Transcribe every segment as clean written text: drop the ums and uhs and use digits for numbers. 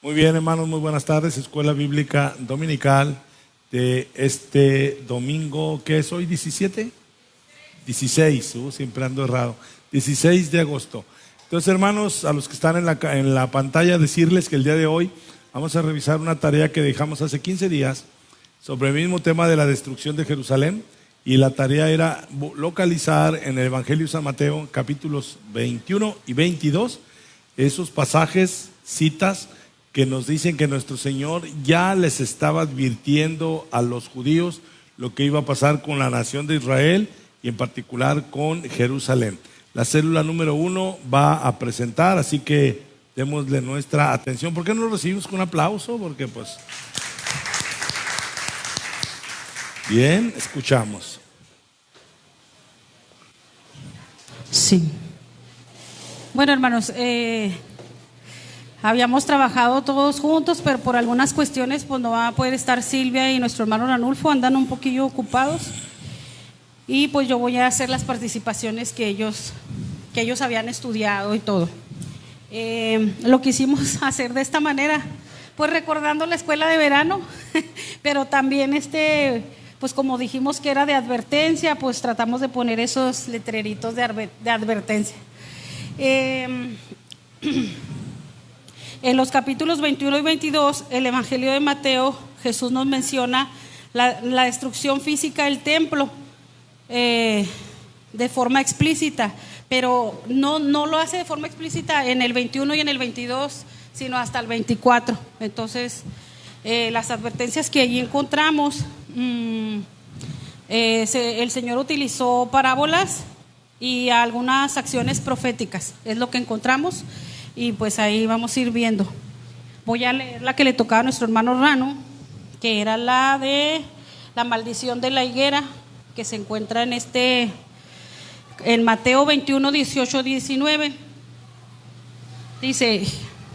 Muy bien, hermanos, muy buenas tardes. Escuela Bíblica Dominical de este domingo, ¿qué es hoy? ¿17? 16, siempre ando errado. 16 de agosto. Entonces, hermanos, a los que están en la pantalla, decirles que el día de hoy vamos a revisar una tarea que dejamos hace 15 días sobre el mismo tema de la destrucción de Jerusalén. Y la tarea era localizar en el Evangelio de San Mateo, capítulos 21 y 22, esos pasajes, citas, que nos dicen que nuestro Señor ya les estaba advirtiendo a los judíos lo que iba a pasar con la nación de Israel y en particular con Jerusalén. La célula número 1 va a presentar, así que démosle nuestra atención. ¿Por qué no lo recibimos con un aplauso? Porque pues... Bien, escuchamos. Sí. Bueno, hermanos, habíamos trabajado todos juntos, pero por algunas cuestiones pues no va a poder estar Silvia y nuestro hermano Ranulfo, andan un poquillo ocupados. Y pues yo voy a hacer las participaciones que ellos habían estudiado y todo. Lo quisimos hacer de esta manera, pues recordando la escuela de verano, pero también pues como dijimos que era de advertencia, pues tratamos de poner esos letreritos de advertencia. En los capítulos 21 y 22, el Evangelio de Mateo, Jesús nos menciona la destrucción física del templo de forma explícita, pero no lo hace de forma explícita en el 21 y en el 22, sino hasta el 24. Entonces, las advertencias que allí encontramos, el Señor utilizó parábolas y algunas acciones proféticas, es lo que encontramos, y pues ahí vamos a ir viendo. Voy a leer la que le tocaba a nuestro hermano Rano, que era la de la maldición de la higuera, que se encuentra en Mateo 21, 18, 19. Dice: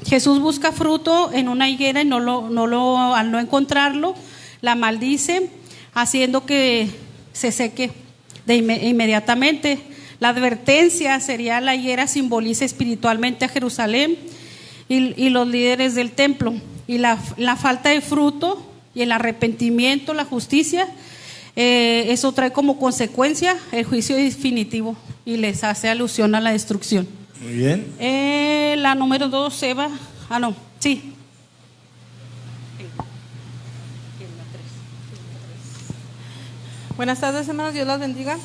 Jesús busca fruto en una higuera y al no encontrarlo, la maldice, haciendo que se seque inmediatamente. La advertencia sería: la higuera simboliza espiritualmente a Jerusalén y los líderes del templo, y la falta de fruto y el arrepentimiento, la justicia, eso trae como consecuencia el juicio definitivo y les hace alusión a la destrucción. Muy bien. La número 2, Eva. Sí. Buenas tardes, hermanos, Dios los bendiga.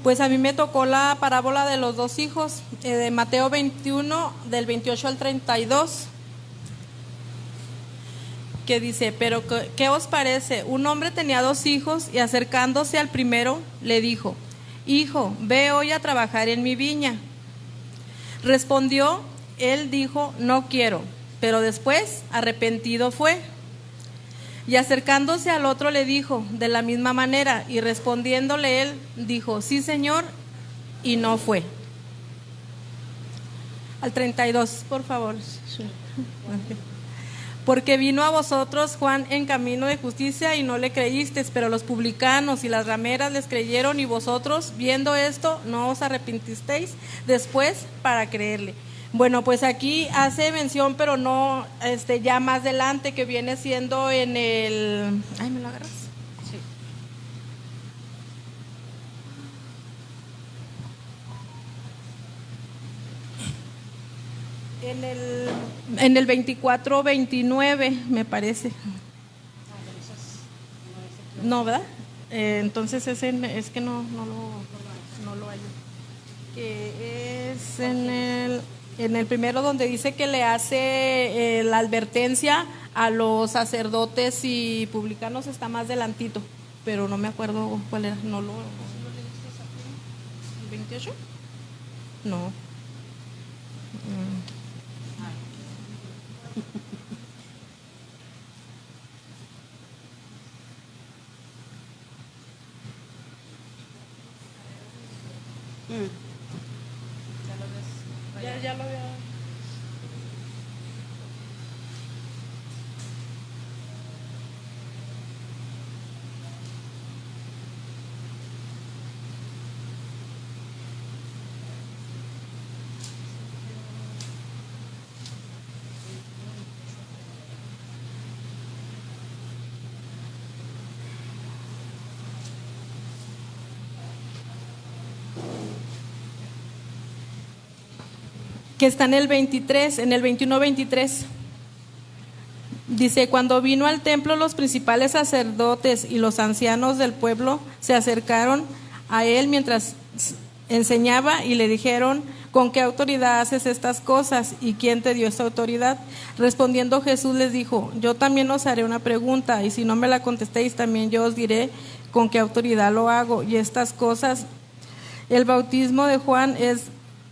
Pues a mí me tocó la parábola de los dos hijos, de Mateo 21, del 28 al 32, que dice: pero ¿qué os parece? Un hombre tenía 2 hijos y acercándose al primero le dijo: hijo, ve hoy a trabajar en mi viña. Respondió, él dijo: no quiero, pero después arrepentido fue. Y acercándose al otro le dijo de la misma manera, y respondiéndole él dijo: sí, Señor, y no fue. Al 32, por favor. Porque vino a vosotros Juan en camino de justicia y no le creísteis, pero los publicanos y las rameras les creyeron, y vosotros, viendo esto, no os arrepentisteis después para creerle. Bueno, pues aquí hace mención, pero no, ya más adelante, que viene siendo en el... Ay, ¿me lo agarras? Sí. En el 24-29, me parece. No, ¿verdad? Entonces es que no lo hay. Que es en el primero, donde dice que le hace la advertencia a los sacerdotes y publicanos, está más delantito, pero no me acuerdo cuál era. ¿El 28? No. Ya lo veo. que está en el 23, en el 21-23. Dice, cuando vino al templo, los principales sacerdotes y los ancianos del pueblo se acercaron a él mientras enseñaba y le dijeron, ¿con qué autoridad haces estas cosas? ¿Y quién te dio esta autoridad? Respondiendo Jesús les dijo, yo también os haré una pregunta, y si no me la contestéis, también yo os diré con qué autoridad lo hago. Y estas cosas, el bautismo de Juan es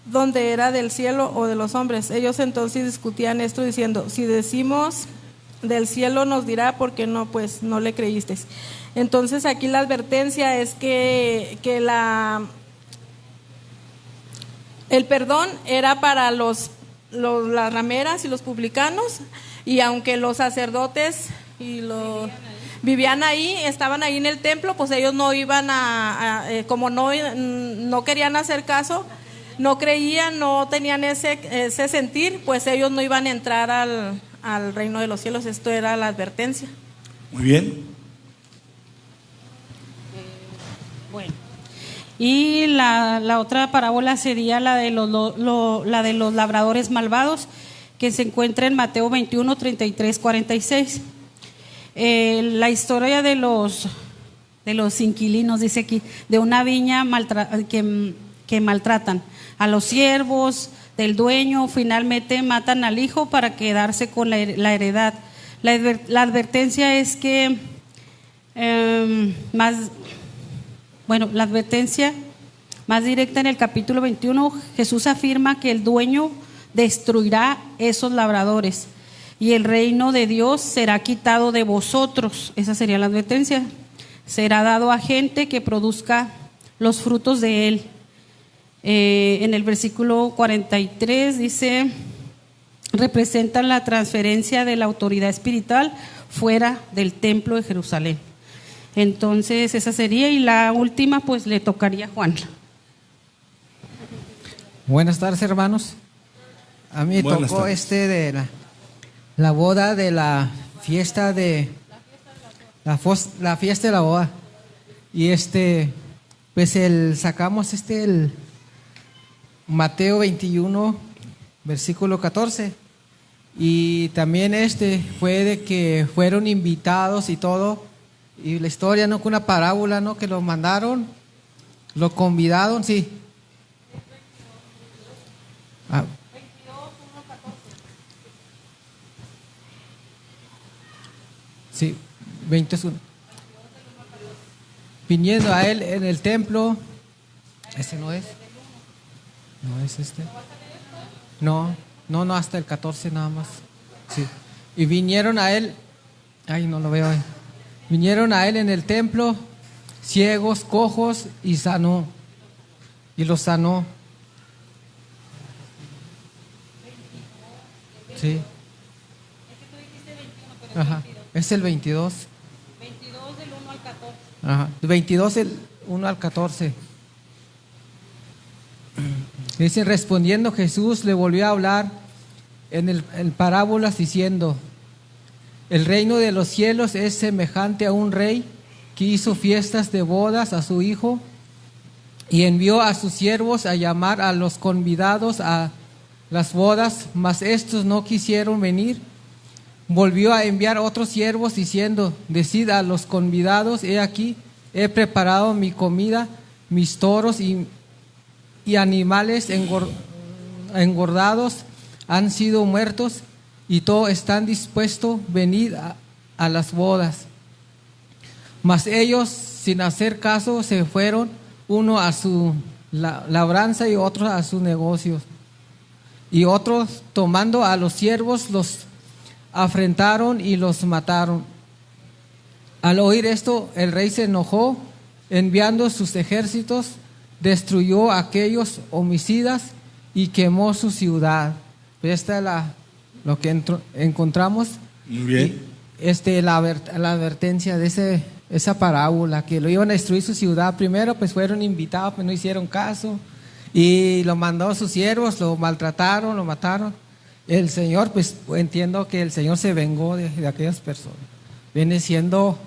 donde era del cielo o de los hombres. Ellos entonces discutían esto diciendo, si decimos del cielo nos dirá, ¿por qué no? Pues no le creísteis. Entonces aquí la advertencia es que el perdón era para las rameras y los publicanos, y aunque los sacerdotes y los vivían ahí, estaban ahí en el templo, pues ellos no iban como no querían hacer caso, no creían, no tenían ese sentir, pues ellos no iban a entrar al reino de los cielos. Esto era la advertencia. Muy bien. Bueno. Y la otra parábola sería la de los labradores malvados, que se encuentra en Mateo 21, 33, 46. La historia de los inquilinos, dice aquí, de una viña que maltratan a los siervos del dueño, finalmente matan al hijo para quedarse con la heredad. La advertencia es que la advertencia más directa en el capítulo 21, Jesús afirma que el dueño destruirá esos labradores y el reino de Dios será quitado de vosotros. Esa sería la advertencia. Será dado a gente que produzca los frutos de él. En el versículo 43 dice, representa la transferencia de la autoridad espiritual fuera del templo de Jerusalén. Entonces esa sería, y la última pues le tocaría a Juan. Buenas tardes, hermanos. A mí me tocó de la boda de la fiesta de la fiesta de la boda. Y pues sacamos el Mateo 21 versículo 14. Y también fue de que fueron invitados y todo. Y la historia, ¿no? Con una parábola, ¿no? Que lo mandaron, lo convidaron, sí. Ah. Sí, 21. Viniendo a él en el templo. ¿Este no es? ¿No es este? No, hasta el 14 nada más. Sí. Y vinieron a él. Ay, no lo veo ahí. Vinieron a él en el templo, ciegos, cojos, y sanó. Y los sanó. Sí. Ajá. Es el 22. 22 del 1 al 14. Ajá. 22 del 1 al 14. Dice, respondiendo Jesús le volvió a hablar en parábolas diciendo, el reino de los cielos es semejante a un rey que hizo fiestas de bodas a su hijo y envió a sus siervos a llamar a los convidados a las bodas, mas estos no quisieron venir. Volvió a enviar otros siervos diciendo, decid a los convidados, he aquí, he preparado mi comida, mis toros y animales engordados han sido muertos y todos están dispuestos, venid a las bodas. Mas ellos, sin hacer caso, se fueron, uno a su labranza y otro a sus negocios. Y otros, tomando a los siervos, los afrentaron y los mataron. Al oír esto, el rey se enojó, enviando sus ejércitos, destruyó a aquellos homicidas y quemó su ciudad. Esta es lo que encontramos. Muy bien. Y la advertencia de esa parábola, que lo iban a destruir su ciudad. Primero pues fueron invitados, pero no hicieron caso, y lo mandó a sus siervos, lo maltrataron, lo mataron. El Señor, pues entiendo que el Señor se vengó de aquellas personas. Viene siendo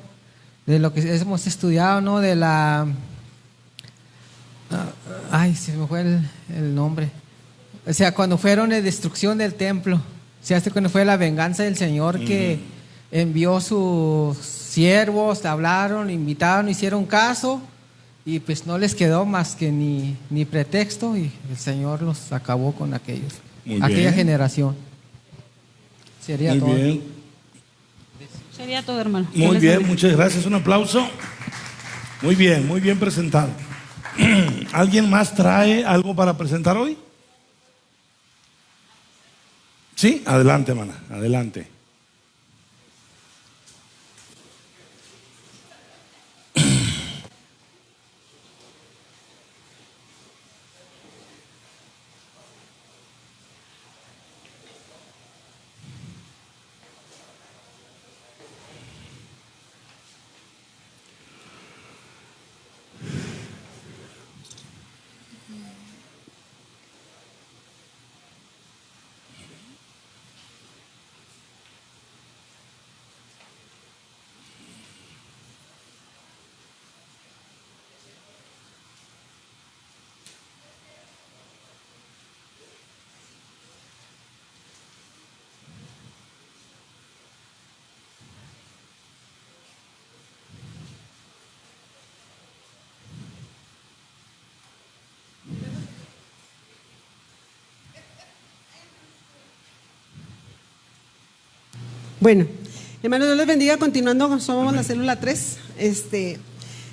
de lo que hemos estudiado, ¿no? De la... ay, se me fue el nombre. O sea, cuando fueron en destrucción del templo, se hace cuando fue la venganza del Señor que envió sus siervos, hablaron, invitaron, hicieron caso y pues no les quedó más que ni pretexto y el Señor los acabó con aquella generación. Sería Muy todo. bien. Sería todo, hermano. Muy bien, muchas gracias. Un aplauso. Muy bien presentado. ¿Alguien más trae algo para presentar hoy? Sí, adelante, hermana, adelante. Bueno, hermanos, Dios les bendiga. Continuando, somos la célula 3.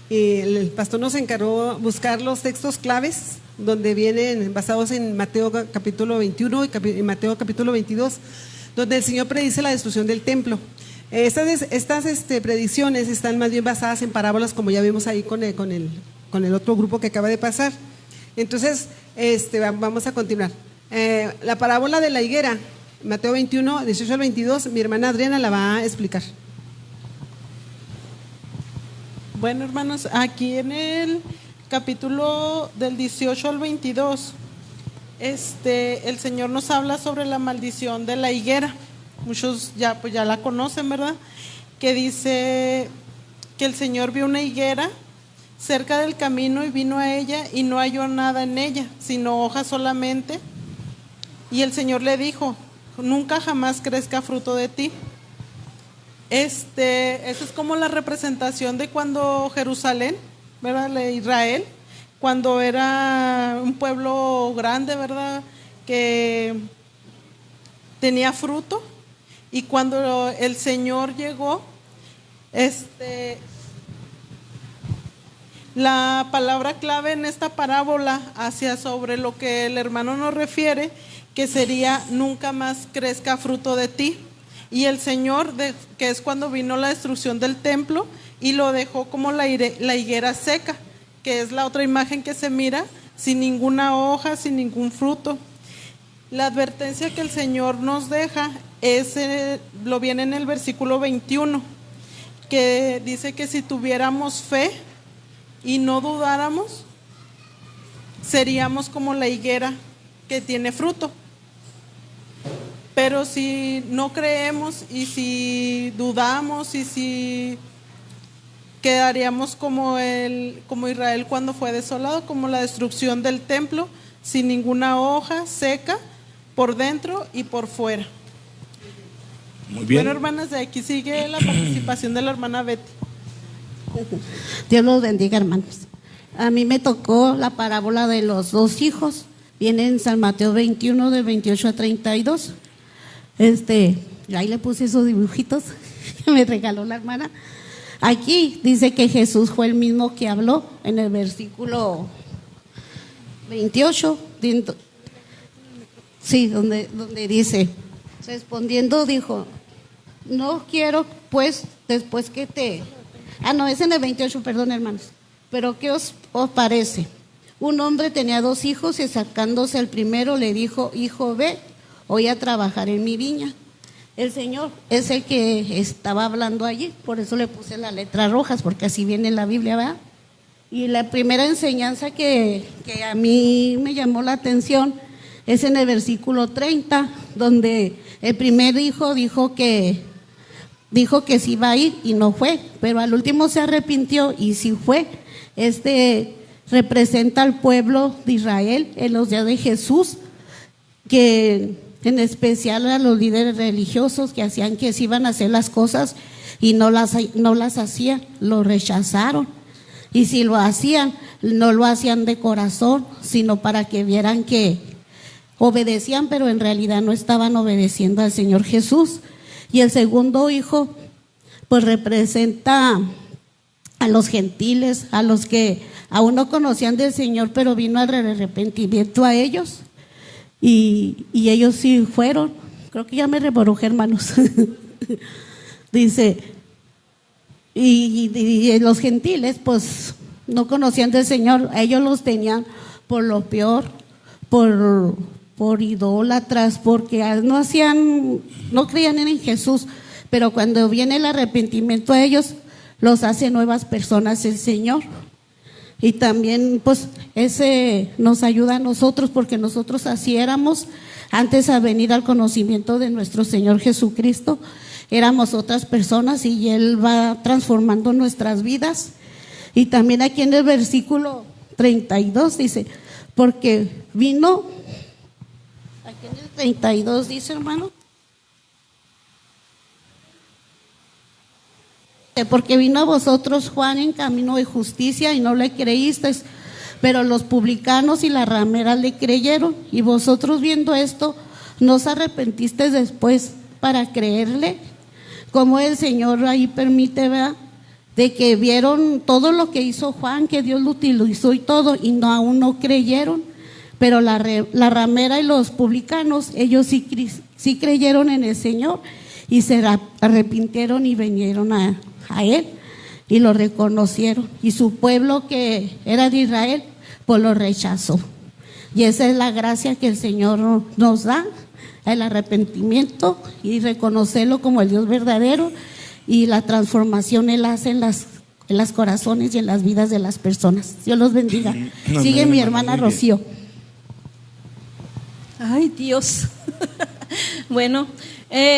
El pastor nos encargó buscar los textos claves donde vienen basados en Mateo capítulo 21 y Mateo capítulo 22, donde el Señor predice la destrucción del templo. Estas predicciones están más bien basadas en parábolas, como ya vimos ahí con el otro grupo que acaba de pasar. Entonces, vamos a continuar. La parábola de la higuera, Mateo 21, 18 al 22, mi hermana Adriana la va a explicar. Bueno, hermanos, aquí en el capítulo del 18 al 22, el Señor nos habla sobre la maldición de la higuera. Muchos ya la conocen, ¿verdad? Que dice que el Señor vio una higuera cerca del camino y vino a ella y no halló nada en ella, sino hojas solamente. Y el Señor le dijo: nunca jamás crezca fruto de ti. Eso es como la representación de cuando Jerusalén, ¿verdad? De Israel, cuando era un pueblo grande, ¿verdad? Que tenía fruto, y cuando el Señor llegó, la palabra clave en esta parábola hacia sobre lo que el hermano nos refiere, que sería nunca más crezca fruto de ti. Y el Señor, que es cuando vino la destrucción del templo y lo dejó como la higuera seca, que es la otra imagen que se mira, sin ninguna hoja, sin ningún fruto. La advertencia que el Señor nos deja lo viene en el versículo 21, que dice que si tuviéramos fe y no dudáramos, seríamos como la higuera que tiene fruto. Pero si no creemos y si dudamos y si quedaríamos como Israel cuando fue desolado, como la destrucción del templo, sin ninguna hoja, seca, por dentro y por fuera. Muy bien. Bueno, hermanas, de aquí sigue la participación de la hermana Betty. Dios los bendiga, hermanos. A mí me tocó la parábola de los dos hijos. Viene en San Mateo 21, de 28 a 32. Ahí le puse esos dibujitos que me regaló la hermana. Aquí dice que Jesús fue el mismo que habló en el versículo 28. Sí, donde dice, respondiendo dijo: no quiero pues después que te... no, es en el 28, perdón, hermanos. Pero ¿qué os parece? Un hombre tenía dos hijos y acercándose al primero le dijo: hijo, ve hoy a trabajar en mi viña. El Señor es el que estaba hablando allí, por eso le puse las letras rojas, porque así viene en la Biblia, ¿verdad? Y la primera enseñanza que a mí me llamó la atención es en el versículo 30, donde el primer hijo dijo que sí iba a ir y no fue, pero al último se arrepintió y sí fue. Representa al pueblo de Israel en los días de Jesús, que en especial a los líderes religiosos que hacían que se iban a hacer las cosas y no las hacían, lo rechazaron. Y si lo hacían, no lo hacían de corazón, sino para que vieran que obedecían, pero en realidad no estaban obedeciendo al Señor Jesús. Y el segundo hijo, pues representa a los gentiles, a los que aún no conocían del Señor, pero vino el arrepentimiento a ellos. Y ellos sí fueron. Creo que ya me reborujé, hermanos. Dice, y los gentiles, pues no conocían del Señor, ellos los tenían por lo peor, por idólatras, porque no creían en Jesús, pero cuando viene el arrepentimiento a ellos, los hace nuevas personas el Señor. Y también pues ese nos ayuda a nosotros, porque nosotros así éramos antes a venir al conocimiento de nuestro Señor Jesucristo. Éramos otras personas y Él va transformando nuestras vidas. Y también aquí en el versículo 32 dice, porque vino, aquí en el 32 dice, hermano, porque vino a vosotros Juan en camino de justicia y no le creísteis, pero los publicanos y las rameras le creyeron, y vosotros viendo esto, ¿no os arrepentisteis después para creerle? Como el Señor ahí permite, ¿verdad?, de que vieron todo lo que hizo Juan, que Dios lo utilizó y todo, y aún no creyeron. Pero la ramera y los publicanos, ellos sí creyeron en el Señor y se arrepintieron y vinieron a Él y lo reconocieron. Y su pueblo, que era de Israel, pues lo rechazó. Y esa es la gracia que el Señor nos da, el arrepentimiento y reconocerlo como el Dios verdadero, y la transformación Él hace en las corazones y en las vidas de las personas. Dios los bendiga. Sigue mi hermana Rocío. Ay, Dios. Bueno,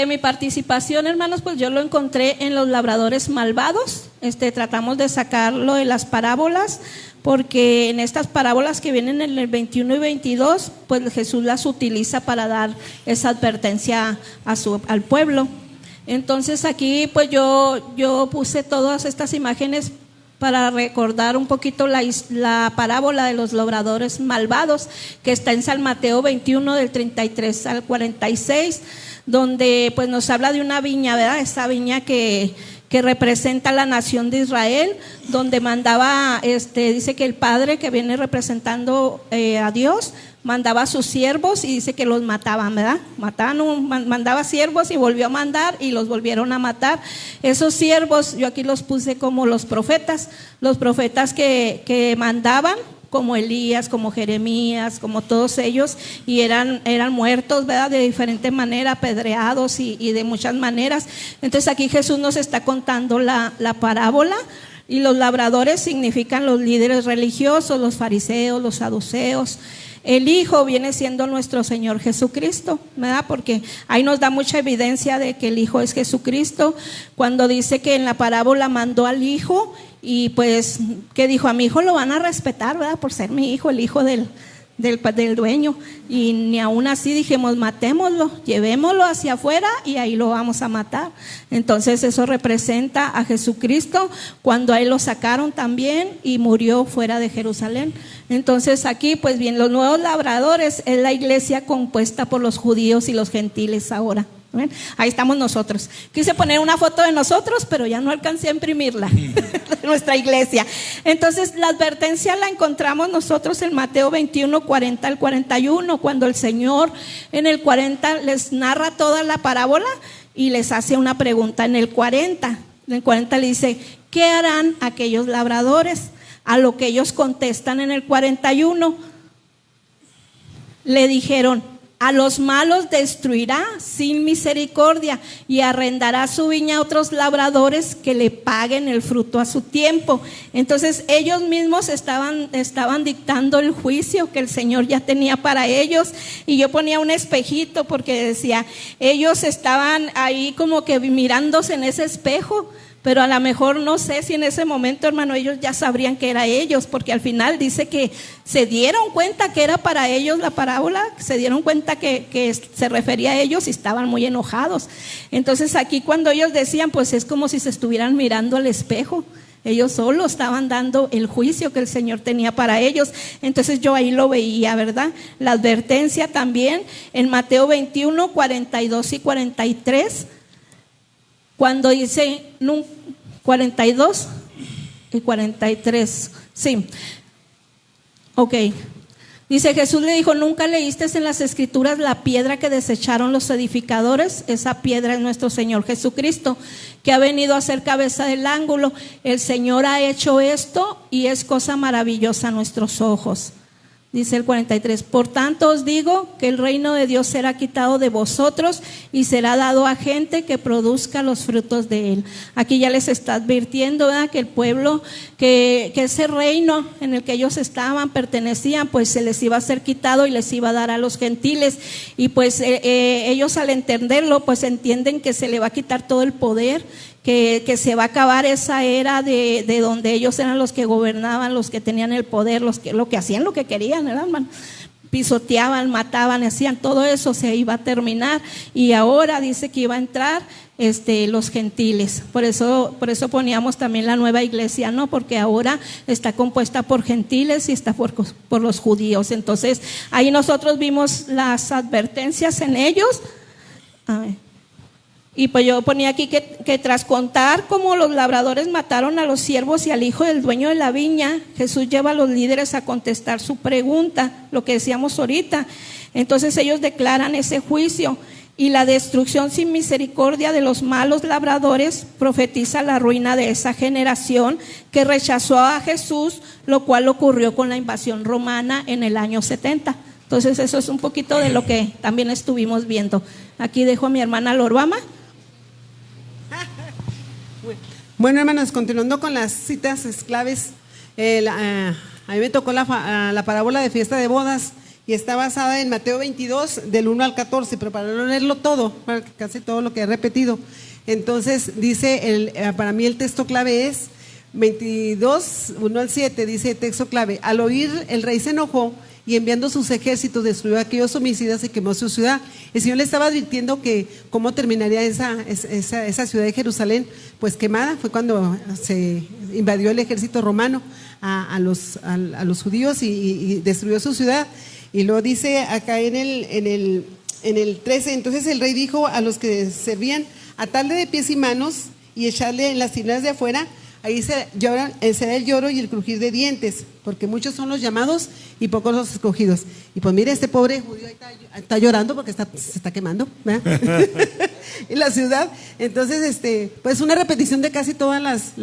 mi participación, hermanos, pues yo lo encontré en los labradores malvados. Tratamos de sacarlo de las parábolas, porque en estas parábolas que vienen en el 21 y 22, pues Jesús las utiliza para dar esa advertencia al pueblo. Entonces aquí pues yo puse todas estas imágenes para recordar un poquito la parábola de los labradores malvados, que está en San Mateo 21 del 33 al 46, donde pues nos habla de una viña, ¿verdad? Esa viña que representa la nación de Israel, donde mandaba, dice que el padre, que viene representando a Dios, mandaba a sus siervos y dice que los mataban, ¿verdad? Mandaba siervos y volvió a mandar y los volvieron a matar. Esos siervos, yo aquí los puse como los profetas que mandaban, como Elías, como Jeremías, como todos ellos, y eran muertos, ¿verdad?, de diferente manera, apedreados y de muchas maneras. Entonces aquí Jesús nos está contando la parábola, y los labradores significan los líderes religiosos, los fariseos, los saduceos. El Hijo viene siendo nuestro Señor Jesucristo, ¿verdad? Porque ahí nos da mucha evidencia de que el Hijo es Jesucristo, cuando dice que en la parábola mandó al Hijo, y pues que dijo, a mi hijo lo van a respetar, ¿verdad?, por ser mi hijo, el hijo del dueño. Y ni aún así dijimos, matémoslo, llevémoslo hacia afuera y ahí lo vamos a matar. Entonces eso representa a Jesucristo, cuando a él lo sacaron también y murió fuera de Jerusalén. Entonces aquí pues bien, los nuevos labradores es la iglesia compuesta por los judíos y los gentiles ahora. ¿Ven? Ahí estamos nosotros. Quise poner una foto de nosotros, pero ya no alcancé a imprimirla, de nuestra iglesia. Entonces la advertencia la encontramos nosotros en Mateo 21, 40 al 41, cuando el Señor en el 40 les narra toda la parábola y les hace una pregunta en el 40. En el 40 le dice, ¿qué harán aquellos labradores? A lo que ellos contestan en el 41, le dijeron, a los malos destruirá sin misericordia y arrendará su viña a otros labradores que le paguen el fruto a su tiempo. Entonces ellos mismos estaban dictando el juicio que el Señor ya tenía para ellos. Y yo ponía un espejito porque decía, ellos estaban ahí como que mirándose en ese espejo, Pero a lo mejor no sé si en ese momento, hermano, ellos ya sabrían que era ellos, porque al final dice que se dieron cuenta que era para ellos la parábola, se dieron cuenta que se refería a ellos y estaban muy enojados. Entonces aquí cuando ellos decían, pues es como si se estuvieran mirando al espejo. Ellos solo estaban dando el juicio que el Señor tenía para ellos. Entonces yo ahí lo veía, ¿verdad? La advertencia también en Mateo 21, 42 y 43. Cuando dice 42 y 43, sí, ok. Dice, Jesús le dijo, ¿nunca leíste en las Escrituras la piedra que desecharon los edificadores? Esa piedra es nuestro Señor Jesucristo, que ha venido a ser cabeza del ángulo. El Señor ha hecho esto y es cosa maravillosa a nuestros ojos. Dice el 43, por tanto os digo que el reino de Dios será quitado de vosotros y será dado a gente que produzca los frutos de él. Aquí ya les está advirtiendo, ¿verdad?, que el pueblo, que ese reino en el que ellos estaban, pertenecían, pues se les iba a ser quitado y les iba a dar a los gentiles. Y pues ellos al entenderlo, pues entienden que se le va a quitar todo el poder, que se va a acabar esa era de donde ellos eran los que gobernaban, los que tenían el poder, lo que hacían lo que querían, ¿verdad, hermano? Pisoteaban, mataban, hacían todo eso, se iba a terminar. Y ahora dice que iba a entrar los gentiles. Por eso poníamos también la nueva iglesia, ¿no? Porque ahora está compuesta por gentiles y está por los judíos. Entonces ahí nosotros vimos las advertencias en ellos. A ver. Y pues yo ponía aquí que tras contar cómo los labradores mataron a los siervos y al hijo del dueño de la viña, Jesús lleva a los líderes a contestar su pregunta, lo que decíamos ahorita. Entonces ellos declaran ese juicio y la destrucción sin misericordia de los malos labradores profetiza la ruina de esa generación que rechazó a Jesús, lo cual ocurrió con la invasión romana en el año 70. Entonces eso es un poquito de lo que también estuvimos viendo. Aquí dejo a mi hermana Lorbama. Bueno, hermanos, continuando con las citas claves, a mí me tocó la parábola de fiesta de bodas y está basada en Mateo 22, del 1 al 14, pero para no leerlo todo, casi todo lo que he repetido. Entonces, dice, para mí el texto clave es 22, 1 al 7, dice texto clave, al oír el rey se enojó y enviando sus ejércitos destruyó a aquellos homicidas y quemó su ciudad. El Señor le estaba advirtiendo que cómo terminaría esa ciudad de Jerusalén, pues quemada. Fue cuando se invadió el ejército romano a los judíos y destruyó su ciudad. Y luego dice acá en el 13, entonces el rey dijo a los que servían, atarle de pies y manos y echarle en las tinieblas de afuera. Ahí será el lloro y el crujir de dientes, porque muchos son los llamados y pocos los escogidos. Y pues mire, este pobre judío ahí está llorando porque se está quemando, ¿verdad? En la ciudad. Entonces, pues una repetición de casi todas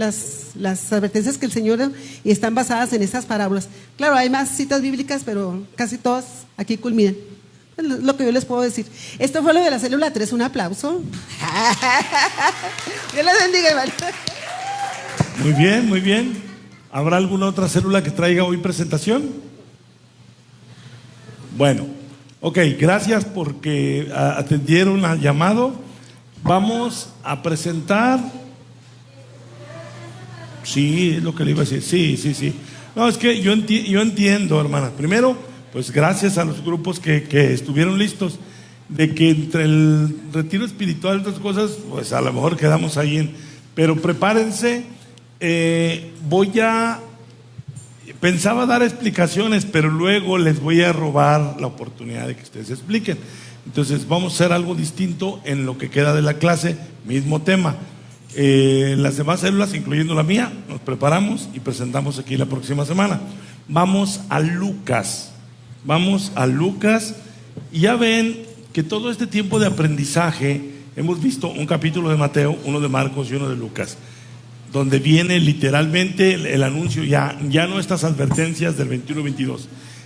las advertencias que el Señor, y están basadas en estas parábolas. Claro, hay más citas bíblicas, pero casi todas aquí culminan. Es lo que yo les puedo decir. Esto fue lo de la célula 3, un aplauso. Dios les bendiga, hermano. Muy bien, muy bien. ¿Habrá alguna otra célula que traiga hoy presentación? Bueno, ok, gracias porque atendieron al llamado. Vamos a presentar. Sí, es lo que le iba a decir. Sí. No, es que yo entiendo, hermana. Primero, pues gracias a los grupos que estuvieron listos, de que entre el retiro espiritual y otras cosas, pues a lo mejor quedamos ahí pero prepárense. Pensaba dar explicaciones, pero luego les voy a robar la oportunidad de que ustedes expliquen. Entonces vamos a hacer algo distinto en lo que queda de la clase, mismo tema. Las demás células, incluyendo la mía, nos preparamos y presentamos aquí la próxima semana. Vamos a Lucas. Y ya ven que todo este tiempo de aprendizaje hemos visto un capítulo de Mateo, uno de Marcos y uno de Lucas, donde viene literalmente el anuncio, ya no estas advertencias del 21-22,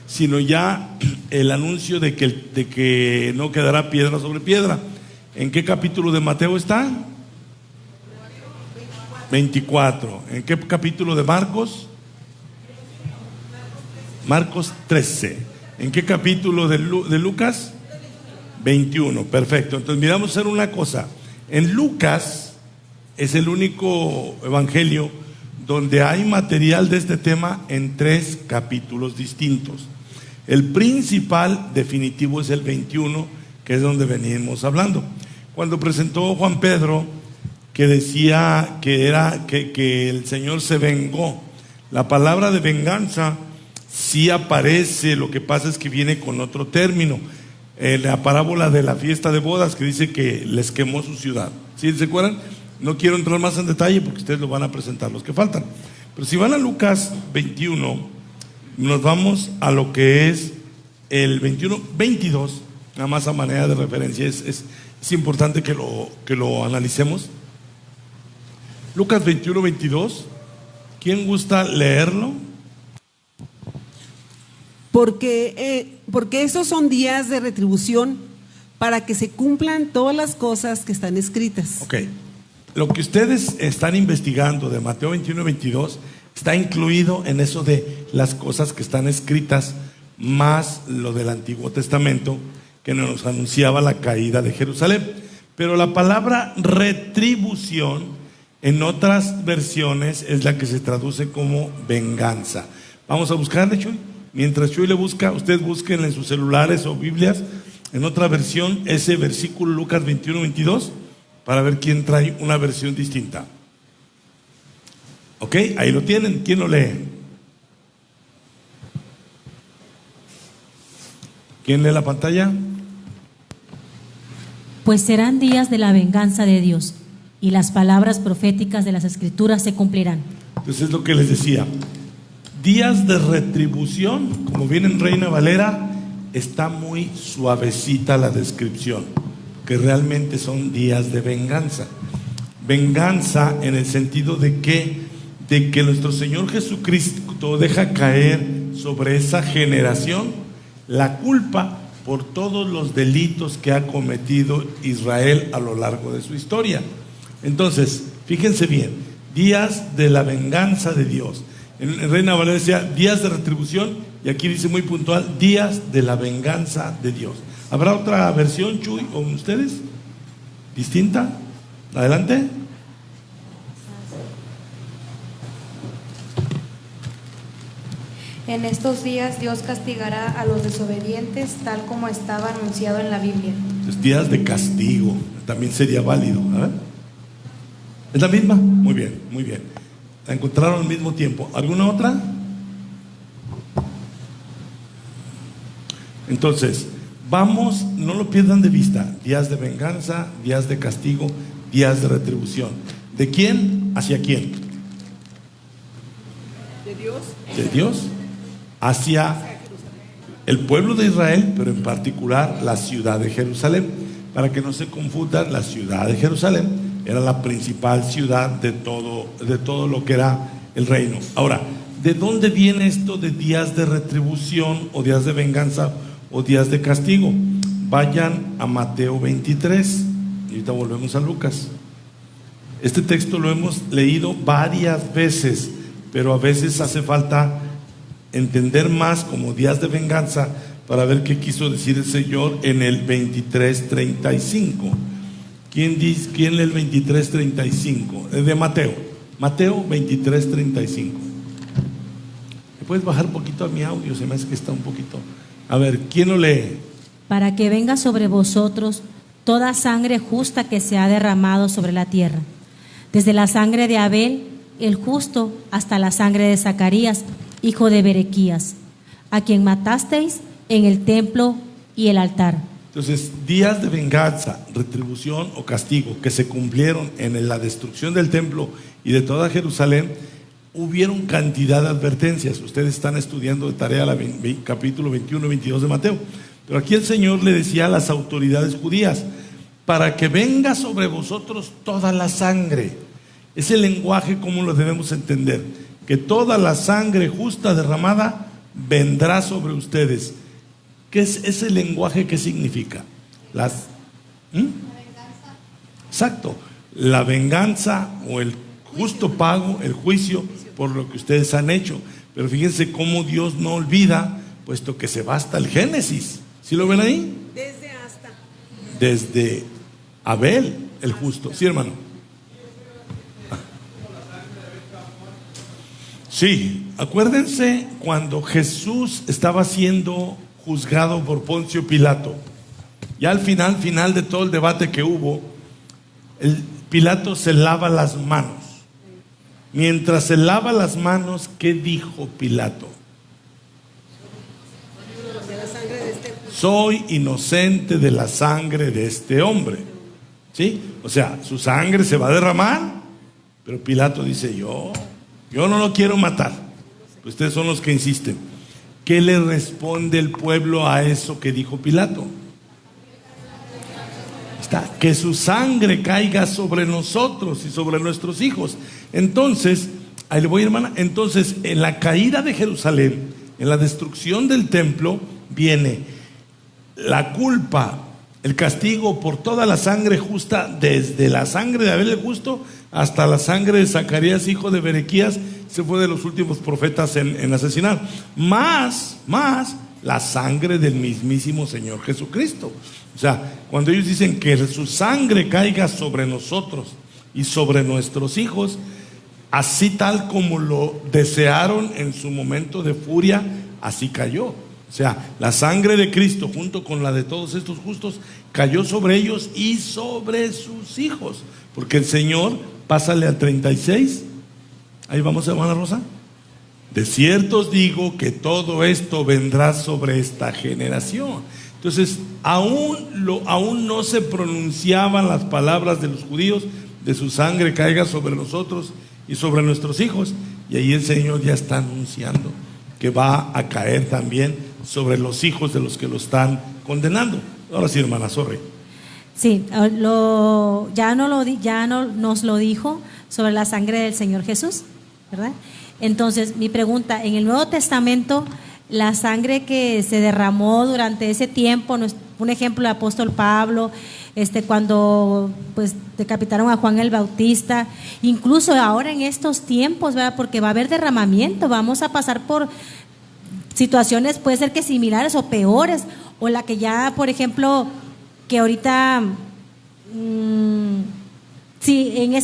sino ya el anuncio de que no quedará piedra sobre piedra. ¿En qué capítulo de Mateo está? 24. ¿En qué capítulo de Marcos? Marcos 13. ¿En qué capítulo de Lucas? 21. Perfecto. Entonces miramos a hacer una cosa. En Lucas es el único evangelio donde hay material de este tema en 3 capítulos distintos. El principal definitivo es el 21, que es donde venimos hablando. Cuando presentó Juan Pedro, que decía que el Señor se vengó, la palabra de venganza sí aparece, lo que pasa es que viene con otro término. La parábola de la fiesta de bodas, que dice que les quemó su ciudad. ¿Sí se acuerdan? No quiero entrar más en detalle porque ustedes lo van a presentar los que faltan. Pero si van a Lucas 21, nos vamos a lo que es el 21-22, nada más a manera de referencia. Es importante que lo analicemos. Lucas 21-22, ¿quién gusta leerlo? Porque esos son días de retribución para que se cumplan todas las cosas que están escritas. Ok. Lo que ustedes están investigando de Mateo 21-22 está incluido en eso de las cosas que están escritas, más lo del Antiguo Testamento que nos anunciaba la caída de Jerusalén. Pero la palabra retribución en otras versiones es la que se traduce como venganza. Vamos a buscarle, Chuy. Mientras Chuy le busca, ustedes busquen en sus celulares o Biblias, en otra versión, ese versículo Lucas 21-22, para ver quién trae una versión distinta. Ok, ahí lo tienen. ¿Quién lo lee? ¿Quién lee la pantalla? Pues serán días de la venganza de Dios, y las palabras proféticas de las Escrituras se cumplirán. Entonces es lo que les decía. Días de retribución, como viene en Reina Valera, está muy suavecita la descripción, que realmente son días de venganza. Venganza en el sentido de que nuestro Señor Jesucristo deja caer sobre esa generación la culpa por todos los delitos que ha cometido Israel a lo largo de su historia. Entonces, fíjense bien, días de la venganza de Dios. En Reina Valera decía días de retribución, y aquí dice muy puntual, días de la venganza de Dios. ¿Habrá otra versión, Chuy, con ustedes? ¿Distinta? Adelante. En estos días Dios castigará a los desobedientes, tal como estaba anunciado en la Biblia. Los días de castigo, también sería válido. ¿Es la misma? Muy bien, muy bien. La encontraron al mismo tiempo. ¿Alguna otra? Entonces, vamos, no lo pierdan de vista. Días de venganza, días de castigo, días de retribución. ¿De quién hacia quién? De Dios. De Dios hacia el pueblo de Israel, pero en particular la ciudad de Jerusalén. Para que no se confundan, la ciudad de Jerusalén era la principal ciudad de todo lo que era el reino. Ahora, ¿de dónde viene esto de días de retribución o días de venganza o días de castigo? Vayan a Mateo 23 y ahorita volvemos a Lucas. Este texto lo hemos leído varias veces, pero a veces hace falta entender más como días de venganza para ver qué quiso decir el Señor en el 23:35. ¿Quién lee el 23:35? Es de Mateo. Mateo 23:35. ¿Me puedes bajar un poquito a mi audio? Se me hace que está un poquito. A ver, ¿quién lo lee? Para que venga sobre vosotros toda sangre justa que se ha derramado sobre la tierra, desde la sangre de Abel, el justo, hasta la sangre de Zacarías, hijo de Berequías, a quien matasteis en el templo y el altar. Entonces, días de venganza, retribución o castigo que se cumplieron en la destrucción del templo y de toda Jerusalén, hubieron cantidad de advertencias. Ustedes están estudiando de tarea capítulo 21 y 22 de Mateo. Pero aquí el Señor le decía a las autoridades judías, para que venga sobre vosotros toda la sangre. Ese lenguaje, ¿cómo lo debemos entender? Que toda la sangre justa derramada vendrá sobre ustedes. ¿Qué es ese lenguaje? ¿Qué significa? La venganza. Exacto. La venganza o el justo pago, el juicio por lo que ustedes han hecho. Pero fíjense cómo Dios no olvida, puesto que se va hasta el Génesis. ¿Sí lo ven ahí? Desde Abel, el justo. Sí, hermano. Sí, acuérdense cuando Jesús estaba siendo juzgado por Poncio Pilato. Ya al final de todo el debate que hubo, Pilato se lava las manos. Mientras se lava las manos, ¿qué dijo Pilato? Soy inocente de la sangre de este hombre. ¿Sí? O sea, su sangre se va a derramar, pero Pilato dice, yo no lo quiero matar. Ustedes son los que insisten. ¿Qué le responde el pueblo a eso que dijo Pilato? Que su sangre caiga sobre nosotros y sobre nuestros hijos. Entonces, ahí le voy, hermana. Entonces, en la caída de Jerusalén, en la destrucción del templo, viene la culpa, el castigo por toda la sangre justa, desde la sangre de Abel el justo hasta la sangre de Zacarías, hijo de Berequías. Se fue de los últimos profetas en asesinar. Más la sangre del mismísimo Señor Jesucristo. O sea, cuando ellos dicen que su sangre caiga sobre nosotros y sobre nuestros hijos, así tal como lo desearon en su momento de furia, así cayó. O sea, la sangre de Cristo junto con la de todos estos justos cayó sobre ellos y sobre sus hijos. Porque el Señor, pásale al 36, ahí vamos, hermana Rosa. De cierto os digo que todo esto vendrá sobre esta generación. Entonces, aún no se pronunciaban las palabras de los judíos, de su sangre caiga sobre nosotros y sobre nuestros hijos. Y ahí el Señor ya está anunciando que va a caer también sobre los hijos de los que lo están condenando. Ahora sí, hermana, sorry. Sí, ya nos lo dijo sobre la sangre del Señor Jesús, ¿verdad? Entonces, mi pregunta, en el Nuevo Testamento, la sangre que se derramó durante ese tiempo, un ejemplo, el apóstol Pablo, cuando pues decapitaron a Juan el Bautista, incluso ahora en estos tiempos, ¿verdad? Porque va a haber derramamiento, vamos a pasar por situaciones, puede ser que similares o peores, o la que ya, por ejemplo, que ahorita, sí, en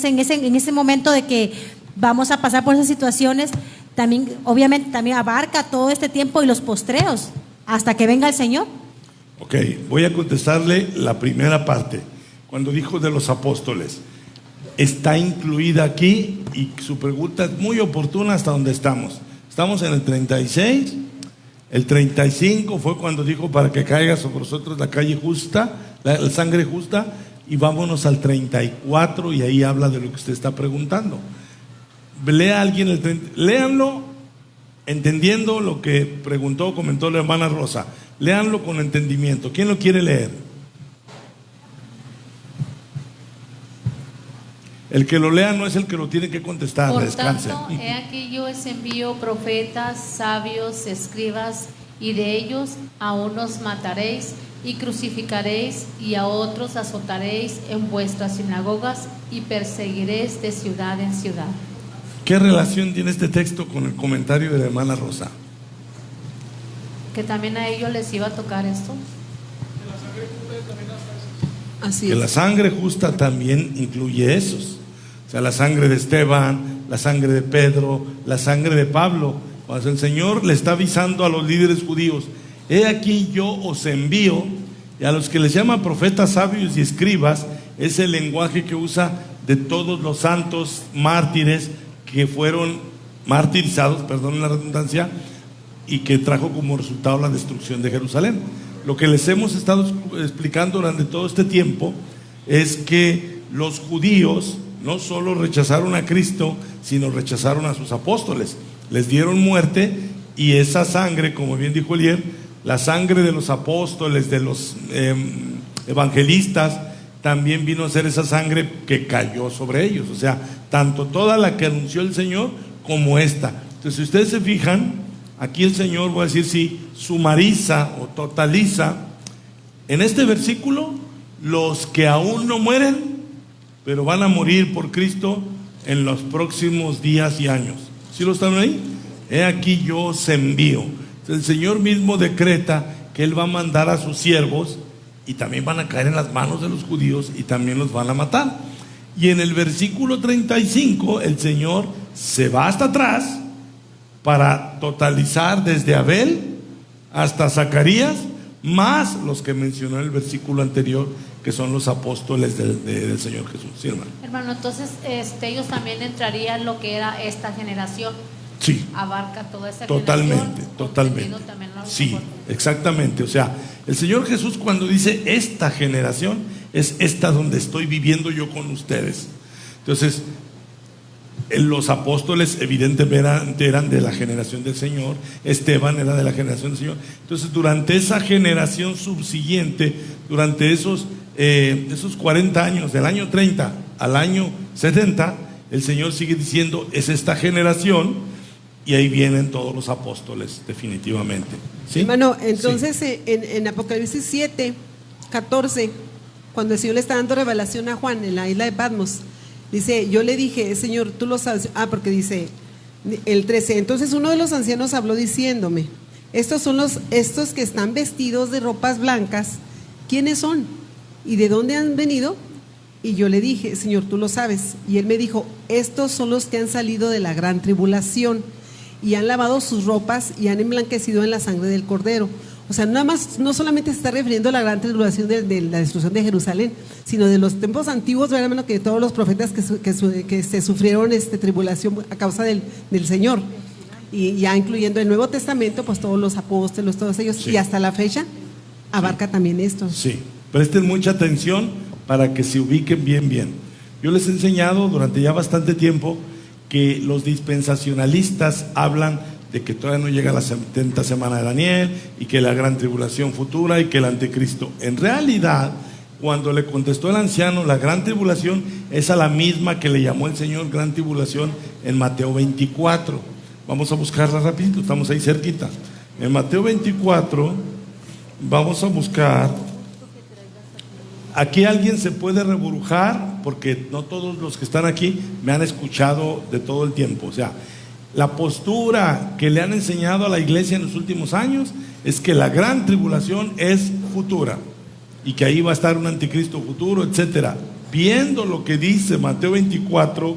ese momento de que vamos a pasar por esas situaciones, también, obviamente, también abarca todo este tiempo y los postreros, hasta que venga el Señor. Ok, voy a contestarle la primera parte. Cuando dijo de los apóstoles, está incluida aquí, y su pregunta es muy oportuna hasta donde estamos. Estamos en el 36, el 35 fue cuando dijo para que caiga sobre nosotros la calle justa, la sangre justa, y vámonos al 34 y ahí habla de lo que usted está preguntando. Lea alguien el 30, léanlo entendiendo lo que preguntó, comentó la hermana Rosa. Léanlo con entendimiento. ¿Quién lo quiere leer? El que lo lea no es el que lo tiene que contestar. Por descanse. tanto, he aquí yo os envío profetas, sabios, escribas, y de ellos a unos mataréis y crucificaréis, y a otros azotaréis en vuestras sinagogas y perseguiréis de ciudad en ciudad. ¿Qué relación tiene este texto con el comentario de la hermana Rosa? Que también a ellos les iba a tocar esto. Así que es. la sangre justa también incluye esos. O sea, la sangre de Esteban, la sangre de Pedro, la sangre de Pablo. Cuando el Señor le está avisando a los líderes judíos, he aquí yo os envío, y a los que les llama profetas, sabios y escribas, es el lenguaje que usa de todos los santos mártires que fueron martirizados, perdón la redundancia, y que trajo como resultado la destrucción de Jerusalén. Lo que les hemos estado explicando durante todo este tiempo es que los judíos no solo rechazaron a Cristo, sino rechazaron a sus apóstoles, les dieron muerte, y esa sangre, como bien dijo Elier, la sangre de los apóstoles, de los evangelistas, también vino a ser esa sangre que cayó sobre ellos. O sea, tanto toda la que anunció el Señor como esta. Entonces, si ustedes se fijan, aquí el Señor, voy a decir, sí, sumariza o totaliza en este versículo los que aún no mueren, pero van a morir por Cristo en los próximos días y años. ¿Sí lo están ahí? He aquí yo os envío. El Señor mismo decreta que Él va a mandar a sus siervos, y también van a caer en las manos de los judíos y también los van a matar. Y en el versículo 35 el Señor se va hasta atrás para totalizar desde Abel hasta Zacarías, más los que mencionó en el versículo anterior, que son los apóstoles del Señor Jesús. Sí, hermano. Hermano, entonces ellos también entrarían en lo que era esta generación. Sí. Abarca toda esta Totalmente, generación. totalmente. Sí, exactamente. O sea, el Señor Jesús cuando dice esta generación, es esta donde estoy viviendo yo con ustedes. Entonces, los apóstoles evidentemente eran de la generación del Señor, Esteban era de la generación del Señor. Entonces, durante esa generación subsiguiente, durante esos 40 años, del año 30 al año 70, el Señor sigue diciendo, es esta generación, y ahí vienen todos los apóstoles, definitivamente. ¿Sí? Hermano, entonces sí. En Apocalipsis 7, 14, cuando el Señor le está dando revelación a Juan en la isla de Patmos, dice, yo le dije, Señor, tú lo sabes. Porque dice, el 13, entonces uno de los ancianos habló diciéndome, estos que están vestidos de ropas blancas, ¿quiénes son? ¿Y de dónde han venido? Y yo le dije, Señor, tú lo sabes. Y él me dijo, estos son los que han salido de la gran tribulación y han lavado sus ropas y han emblanquecido en la sangre del Cordero. O sea, no solamente se está refiriendo a la gran tribulación de la destrucción de Jerusalén, sino de los tiempos antiguos, hermano, que todos los profetas que se sufrieron tribulación a causa del Señor. Y ya incluyendo el Nuevo Testamento, pues todos los apóstoles, todos ellos, sí. Y hasta la fecha abarca también esto. Sí, presten mucha atención para que se ubiquen bien. Yo les he enseñado durante ya bastante tiempo que los dispensacionalistas hablan de que todavía no llega la 70 semana de Daniel y que la gran tribulación futura y que el anticristo. En realidad, cuando le contestó el anciano, la gran tribulación es a la misma que le llamó el Señor gran tribulación en Mateo 24. Vamos a buscarla rapidito, estamos ahí cerquita. En Mateo 24 vamos a buscar. Aquí alguien se puede reburujar porque no todos los que están aquí me han escuchado de todo el tiempo. O sea, la postura que le han enseñado a la iglesia en los últimos años es que la gran tribulación es futura y que ahí va a estar un anticristo futuro, etcétera. Viendo lo que dice Mateo 24,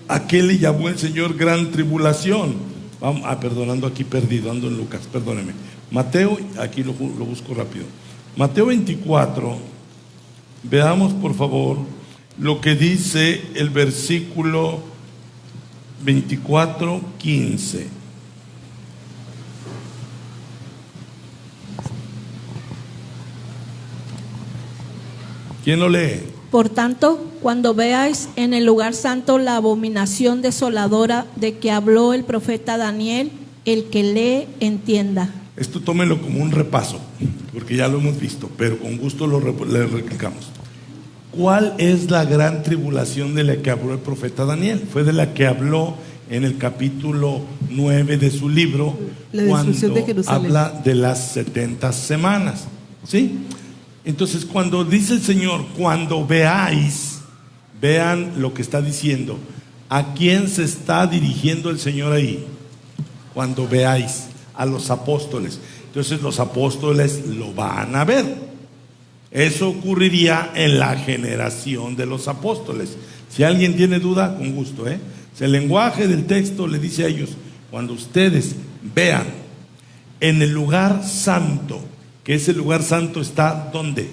¿a qué le llamó el Señor gran tribulación? Perdonando, aquí perdido, ando en Lucas, perdóneme. Mateo, aquí lo busco rápido. Mateo 24, veamos por favor lo que dice el versículo 24:15. ¿Quién lo lee? Por tanto, cuando veáis en el lugar santo la abominación desoladora de que habló el profeta Daniel, el que lee entienda. Esto tómenlo como un repaso, porque ya lo hemos visto, pero con gusto le replicamos. ¿Cuál es la gran tribulación de la que habló el profeta Daniel? Fue de la que habló en el capítulo 9 de su libro, cuando habla de las 70 semanas. ¿Sí? Entonces, cuando dice el Señor, cuando veáis, vean lo que está diciendo. ¿A quién se está dirigiendo el Señor ahí? Cuando veáis, a los apóstoles. Entonces los apóstoles lo van a ver. Eso ocurriría en la generación de los apóstoles. Si alguien tiene duda, con gusto, Si el lenguaje del texto le dice a ellos, cuando ustedes vean en el lugar santo, que ese lugar santo está ¿dónde?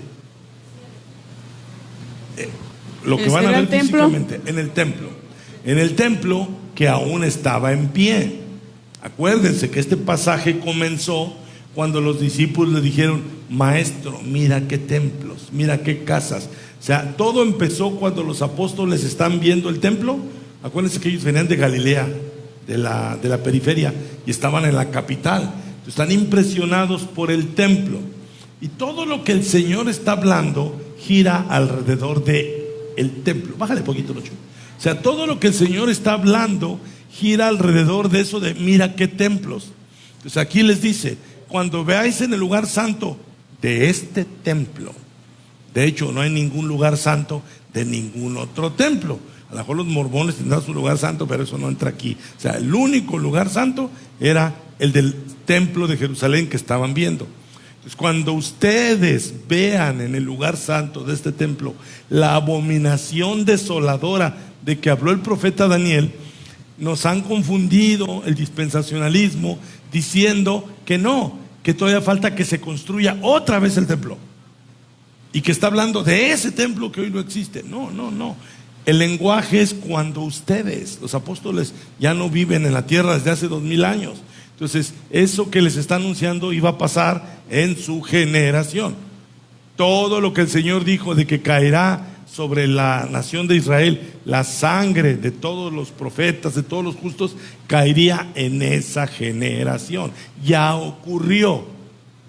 Lo que van a ver físicamente, en el templo. En el templo que aún estaba en pie. Acuérdense que este pasaje comenzó cuando los discípulos le dijeron, maestro, mira qué templos, mira qué casas. O sea, todo empezó cuando los apóstoles están viendo el templo. Acuérdense que ellos venían de Galilea, de la periferia, y estaban en la capital. Están impresionados por el templo. Y todo lo que el Señor está hablando gira alrededor del templo. Bájale poquito, Locho. O sea, todo lo que el Señor está hablando gira alrededor de eso de mira qué templos. Entonces aquí les dice, cuando veáis en el lugar santo de este templo, de hecho no hay ningún lugar santo de ningún otro templo. A lo mejor los mormones tendrán su lugar santo, pero eso no entra aquí. O sea, el único lugar santo era el del templo de Jerusalén que estaban viendo. Entonces, cuando ustedes vean en el lugar santo de este templo la abominación desoladora de que habló el profeta Daniel, nos han confundido el dispensacionalismo diciendo que no, que todavía falta que se construya otra vez el templo y que está hablando de ese templo que hoy no existe. No. El lenguaje es cuando ustedes, los apóstoles, ya no viven en la tierra desde hace 2000 años. Entonces, eso que les está anunciando iba a pasar en su generación. Todo lo que el Señor dijo de que caerá sobre la nación de Israel, la sangre de todos los profetas, de todos los justos, caería en esa generación. Ya ocurrió.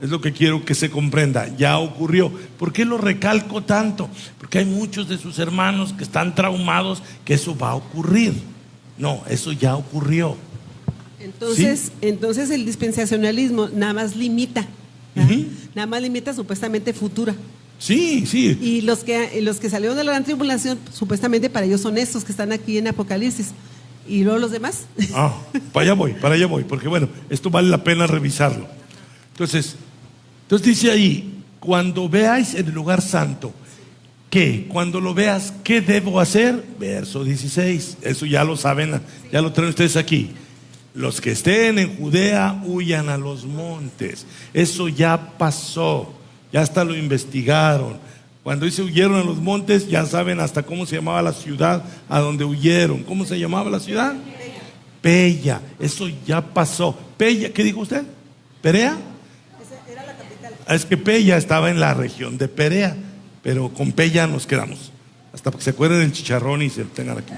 Es lo que quiero que se comprenda, ya ocurrió. ¿Por qué lo recalco tanto? Porque hay muchos de sus hermanos que están traumados que eso va a ocurrir. No, eso ya ocurrió. Entonces el dispensacionalismo nada más limita, nada más limita supuestamente futura. Sí. Y los que salieron de la gran tribulación, supuestamente para ellos son estos que están aquí en Apocalipsis. ¿Y luego los demás? Para allá voy, porque bueno, esto vale la pena revisarlo. Entonces dice ahí, cuando veáis en el lugar santo, ¿qué? Cuando lo veas, ¿qué debo hacer? Verso 16, eso ya lo saben, ya lo traen ustedes aquí. Los que estén en Judea huyan a los montes. Eso ya pasó, ya hasta lo investigaron. Cuando dice huyeron a los montes, ya saben hasta cómo se llamaba la ciudad a donde huyeron. ¿Cómo se llamaba la ciudad? Peya. Eso ya pasó. Peya, ¿qué dijo usted? ¿Perea? Era la capital. Es que Peya estaba en la región de Perea, pero con Peya nos quedamos. Hasta que se acuerden del chicharrón y se tengan aquí.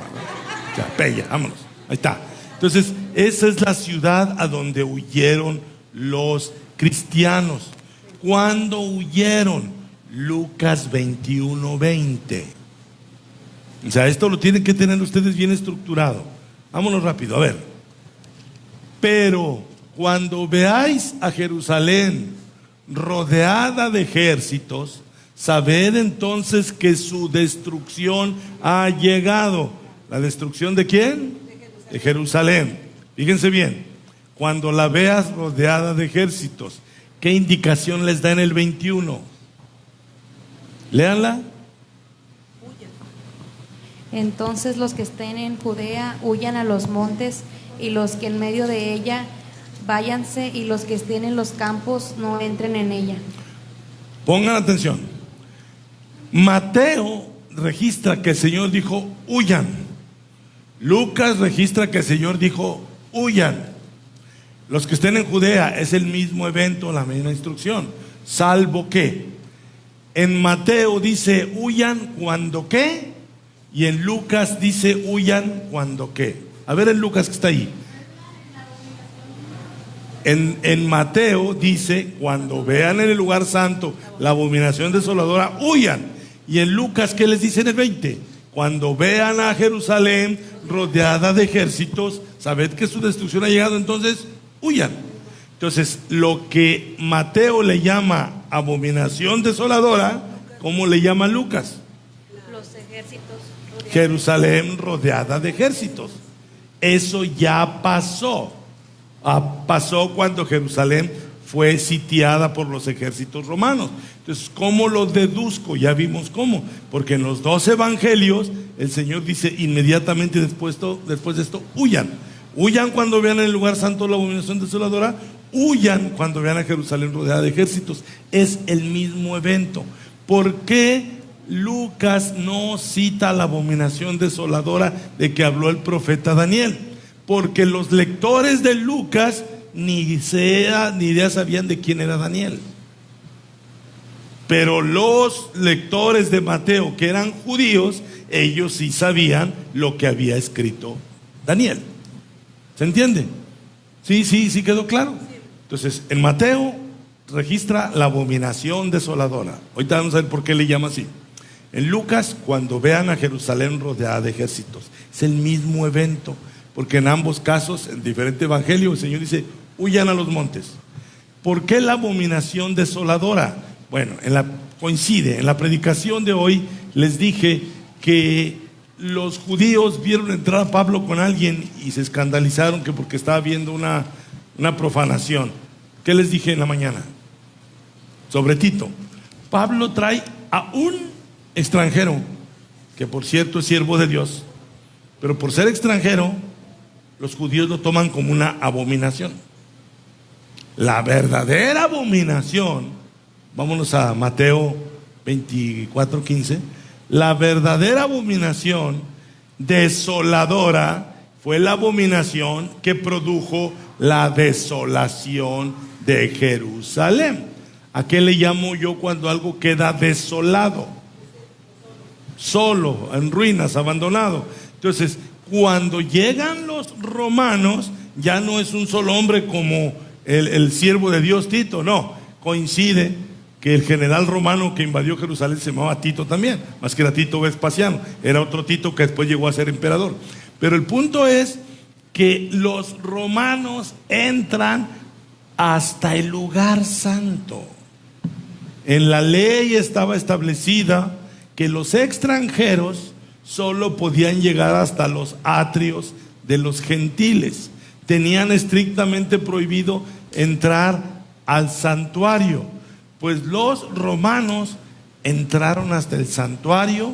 Ya, Peya, vámonos. Ahí está. Entonces, esa es la ciudad a donde huyeron los cristianos. ¿Cuándo huyeron? Lucas 21:20. O sea, esto lo tienen que tener ustedes bien estructurado. Vámonos rápido, a ver. Pero cuando veáis a Jerusalén rodeada de ejércitos, sabed entonces que su destrucción ha llegado. ¿La destrucción de quién? De Jerusalén. Fíjense bien, cuando la veas rodeada de ejércitos, ¿qué indicación les da en el 21? Léanla. Entonces los que estén en Judea huyan a los montes, y los que en medio de ella váyanse, y los que estén en los campos no entren en ella. Pongan atención. Mateo registra que el Señor dijo huyan. Lucas registra que el Señor dijo huyan. Los que estén en Judea es el mismo evento, la misma instrucción, salvo que en Mateo dice huyan cuando qué, y en Lucas dice huyan cuando qué. A ver en Lucas que está ahí. En Mateo dice cuando vean en el lugar santo la abominación desoladora, huyan. Y en Lucas, ¿qué les dice en el 20? Cuando vean a Jerusalén rodeada de ejércitos, sabed que su destrucción ha llegado, entonces huyan. Entonces, lo que Mateo le llama abominación desoladora, ¿cómo le llama Lucas? Los ejércitos rodeados. Jerusalén rodeada de ejércitos. Eso ya pasó. Pasó cuando Jerusalén fue sitiada por los ejércitos romanos. Entonces, ¿cómo lo deduzco? Ya vimos cómo. Porque en los 2 evangelios el Señor dice inmediatamente después de esto, huyan. Huyan cuando vean en el lugar santo la abominación desoladora. Huyan cuando vean a Jerusalén rodeada de ejércitos. Es el mismo evento. ¿Por qué Lucas no cita la abominación desoladora de que habló el profeta Daniel? Porque los lectores de Lucas ni idea sabían de quién era Daniel. Pero los lectores de Mateo, que eran judíos, ellos sí sabían lo que había escrito Daniel. ¿Se entiende? Sí quedó claro. Entonces, en Mateo registra la abominación desoladora. Ahorita vamos a ver por qué le llama así. En Lucas, cuando vean a Jerusalén rodeada de ejércitos, es el mismo evento, porque en ambos casos, en diferente evangelio, el Señor dice, huyan a los montes. ¿Por qué la abominación desoladora? Bueno, coincide, en la predicación de hoy les dije que los judíos vieron entrar a Pablo con alguien y se escandalizaron que porque estaba viendo una profanación. ¿Qué les dije en la mañana? Sobre Tito. Pablo trae a un extranjero, que por cierto es siervo de Dios, pero por ser extranjero los judíos lo toman como una abominación. La verdadera abominación, vámonos a Mateo 24:15, la verdadera abominación desoladora fue la abominación que produjo la desolación de Jerusalén. ¿A qué le llamo yo cuando algo queda desolado? Solo, en ruinas, abandonado. Entonces, cuando llegan los romanos, ya no es un solo hombre como el siervo de Dios Tito, no, coincide que el general romano que invadió Jerusalén se llamaba Tito también, más que era Tito Vespasiano, era otro Tito que después llegó a ser emperador. Pero el punto es que los romanos entran hasta el lugar santo. En la ley estaba establecida que los extranjeros solo podían llegar hasta los atrios de los gentiles. Tenían estrictamente prohibido entrar al santuario. Pues los romanos entraron hasta el santuario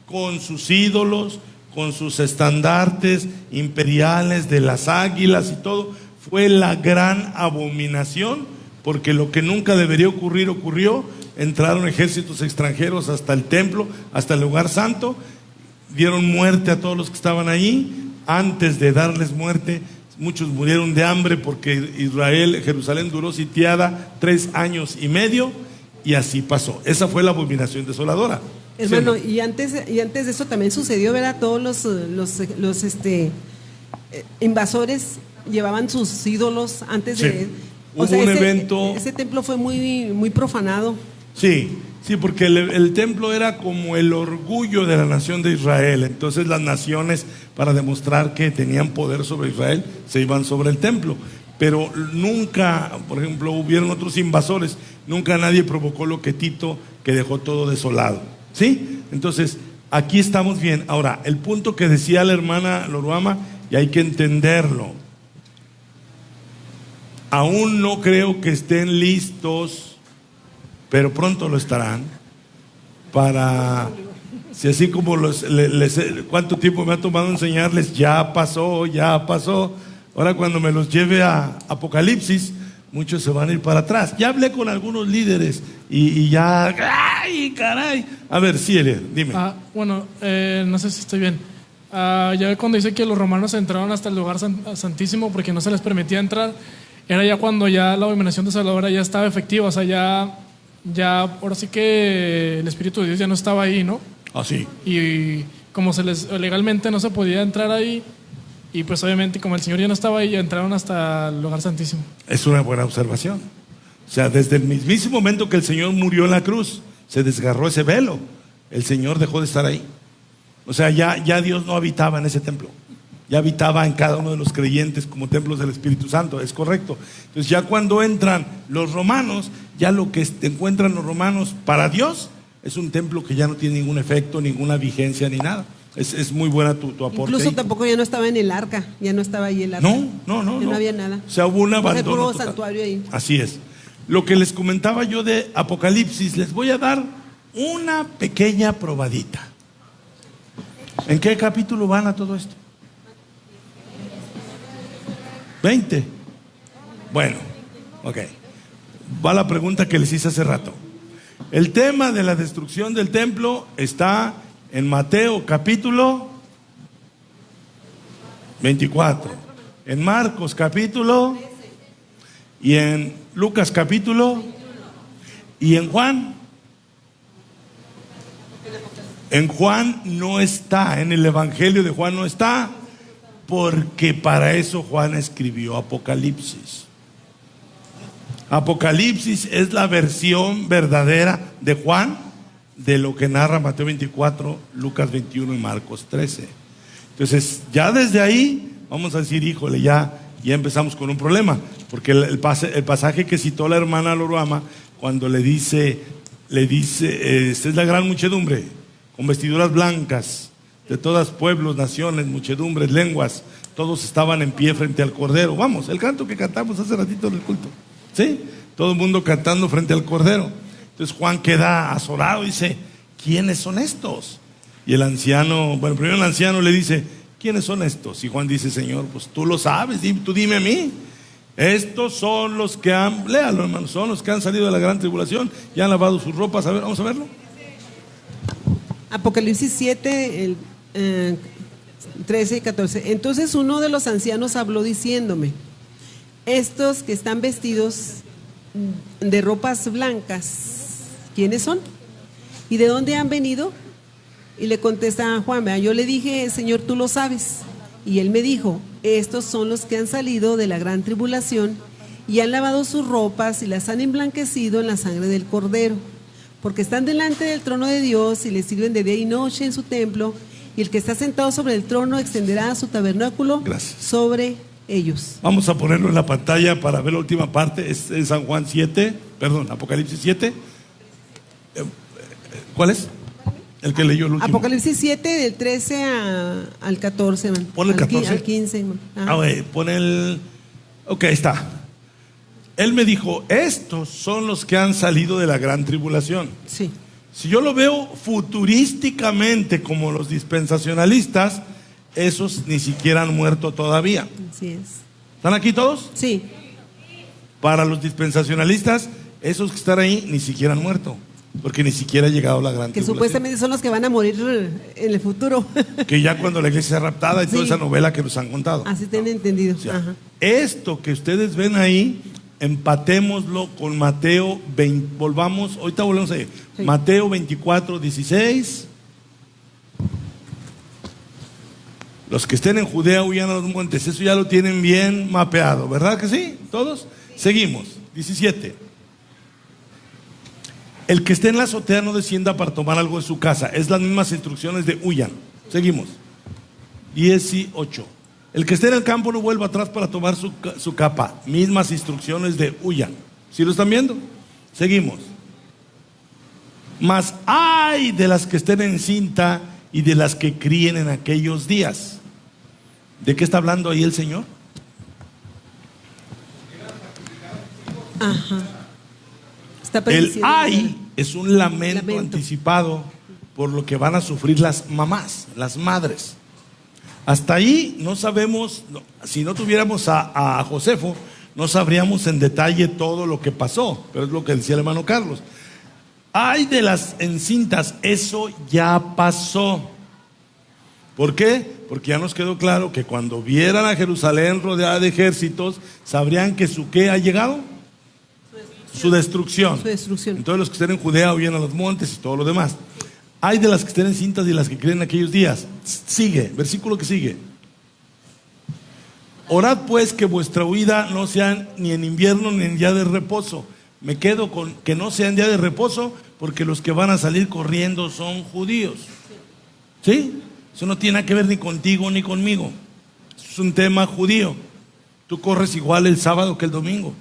con sus ídolos, con sus estandartes imperiales de las águilas y todo. Fue la gran abominación, porque lo que nunca debería ocurrir ocurrió. Entraron ejércitos extranjeros hasta el templo, hasta el lugar santo, dieron muerte a todos los que estaban ahí. Antes de darles muerte, muchos murieron de hambre, porque Jerusalén duró sitiada 3 años y medio, y así pasó. Esa fue la abominación desoladora. Hermano, y antes de eso también sucedió, ¿verdad? Todos los invasores llevaban sus ídolos antes de... Hubo un evento... Ese templo fue muy profanado. Sí, porque el templo era como el orgullo de la nación de Israel. Entonces las naciones, para demostrar que tenían poder sobre Israel, se iban sobre el templo. Pero nunca, por ejemplo, hubieron otros invasores. Nunca nadie provocó lo que Tito, que dejó todo desolado. ¿Sí? Entonces, aquí estamos bien. Ahora, el punto que decía la hermana Loruama, y hay que entenderlo. Aún no creo que estén listos, pero pronto lo estarán, para, si así como ¿cuánto tiempo me ha tomado enseñarles? Ya pasó. Ahora cuando me los lleve a Apocalipsis, muchos se van a ir para atrás. Ya hablé con algunos líderes y ya, ¡ay, caray! A ver, sí, Elia, dime. No sé si estoy bien. Ya ve cuando dice que los romanos entraron hasta el lugar santísimo porque no se les permitía entrar, era ya cuando ya la abominación desoladora ya estaba efectiva, o sea, ya ahora sí que el Espíritu de Dios ya no estaba ahí, ¿no? Ah, sí. Y como legalmente no se podía entrar ahí, y pues obviamente como el Señor ya no estaba ahí, ya entraron hasta el lugar santísimo. Es una buena observación. O sea, desde el mismísimo momento que el Señor murió en la cruz, se desgarró ese velo, el Señor dejó de estar ahí. O sea, ya Dios no habitaba en ese templo, ya habitaba en cada uno de los creyentes como templos del Espíritu Santo, es correcto. Entonces ya cuando entran los romanos, ya lo que encuentran los romanos para Dios es un templo que ya no tiene ningún efecto, ninguna vigencia ni nada. Es muy buena tu aporte. Incluso ahí. Tampoco ya no estaba en el arca, ya no estaba ahí el arca. No había nada. O sea, hubo un abandono puro total. Santuario ahí. Así es. Lo que les comentaba yo de Apocalipsis, les voy a dar una pequeña probadita. ¿En qué capítulo van a todo esto? 20. Bueno, ok. Va la pregunta que les hice hace rato. El tema de la destrucción del templo está en Mateo capítulo 24, en Marcos capítulo, y en Lucas capítulo, y en Juan. En Juan no está, en el Evangelio de Juan no está, porque para eso Juan escribió Apocalipsis. Apocalipsis es la versión verdadera de Juan de lo que narra Mateo 24, Lucas 21 y Marcos 13. Entonces, ya desde ahí vamos a decir, híjole, ya empezamos con un problema, porque el pasaje que citó la hermana Loruama, cuando le dice, esta es la gran muchedumbre, con vestiduras blancas, de todas pueblos, naciones, muchedumbres, lenguas, todos estaban en pie frente al Cordero. Vamos, el canto que cantamos hace ratito en el culto, ¿sí? Todo el mundo cantando frente al Cordero. Entonces Juan queda azorado y dice, ¿quiénes son estos? Y el anciano, primero el anciano le dice, ¿quiénes son estos? Y Juan dice, Señor, pues tú lo sabes, tú dime a mí. Estos son los que han, léalo hermano, son los que han salido de la gran tribulación y han lavado sus ropas. A ver, vamos a verlo. Apocalipsis 7, 13 y 14. Entonces uno de los ancianos habló diciéndome, estos que están vestidos de ropas blancas, ¿quiénes son? ¿Y de dónde han venido? Y le contesta a Juan, yo le dije, Señor, tú lo sabes. Y él me dijo, estos son los que han salido de la gran tribulación y han lavado sus ropas y las han emblanquecido en la sangre del Cordero, porque están delante del trono de Dios y le sirven de día y noche en su templo, y el que está sentado sobre el trono extenderá su tabernáculo sobre ellos. Vamos a ponerlo en la pantalla para ver la última parte. Es en San Juan 7, perdón, Apocalipsis 7. ¿Cuál es? El que leyó el último. Apocalipsis 7, del 13 al 14. Pon el 14. Al 15. Pon el... Ok, ahí está. Él me dijo, estos son los que han salido de la gran tribulación. Sí. Si yo lo veo futurísticamente como los dispensacionalistas, esos ni siquiera han muerto todavía. Así es. ¿Están aquí todos? Sí. Para los dispensacionalistas, esos que están ahí ni siquiera han muerto, porque ni siquiera ha llegado la gran Que tribulación. supuestamente son los que van a morir en el futuro. Que ya cuando la iglesia sea raptada y toda Sí. esa novela que nos han contado. Así tienen entendido. O sea, Ajá. esto que ustedes ven ahí, empatémoslo con Mateo 20, ahorita volvemos a ir. Sí. Mateo 24, 16. Los que estén en Judea huyan a los montes, eso ya lo tienen bien mapeado, ¿verdad que sí? ¿Todos? Seguimos, 17. El que esté en la azotea no descienda para tomar algo de su casa, es las mismas instrucciones de huyan. Seguimos, 18. El que esté en el campo no vuelva atrás para tomar su capa, mismas instrucciones de huyan. ¿Sí lo están viendo? Seguimos. Mas ay de las que estén en cinta y de las que críen en aquellos días. ¿De qué está hablando ahí el Señor? Ajá. Está El prediciendo. ay es un lamento anticipado por lo que van a sufrir las mamás, las madres. Hasta ahí no sabemos, si no tuviéramos a Josefo, no sabríamos en detalle todo lo que pasó, pero es lo que decía el hermano Carlos. Ay de las encintas, eso ya pasó. ¿Por qué? Porque ya nos quedó claro que cuando vieran a Jerusalén rodeada de ejércitos, sabrían que su ¿qué ha llegado? Su destrucción. Su destrucción. Entonces los que estén en Judea huyen a los montes y todo lo demás. Hay de las que estén en cintas y las que creen en aquellos días. Sigue, versículo que sigue. Orad pues que vuestra huida no sea ni en invierno ni en día de reposo. Me quedo con que no sea en día de reposo, porque los que van a salir corriendo son judíos. ¿Sí? Eso no tiene nada que ver ni contigo ni conmigo. Es un tema judío. Tú corres igual el sábado que el domingo.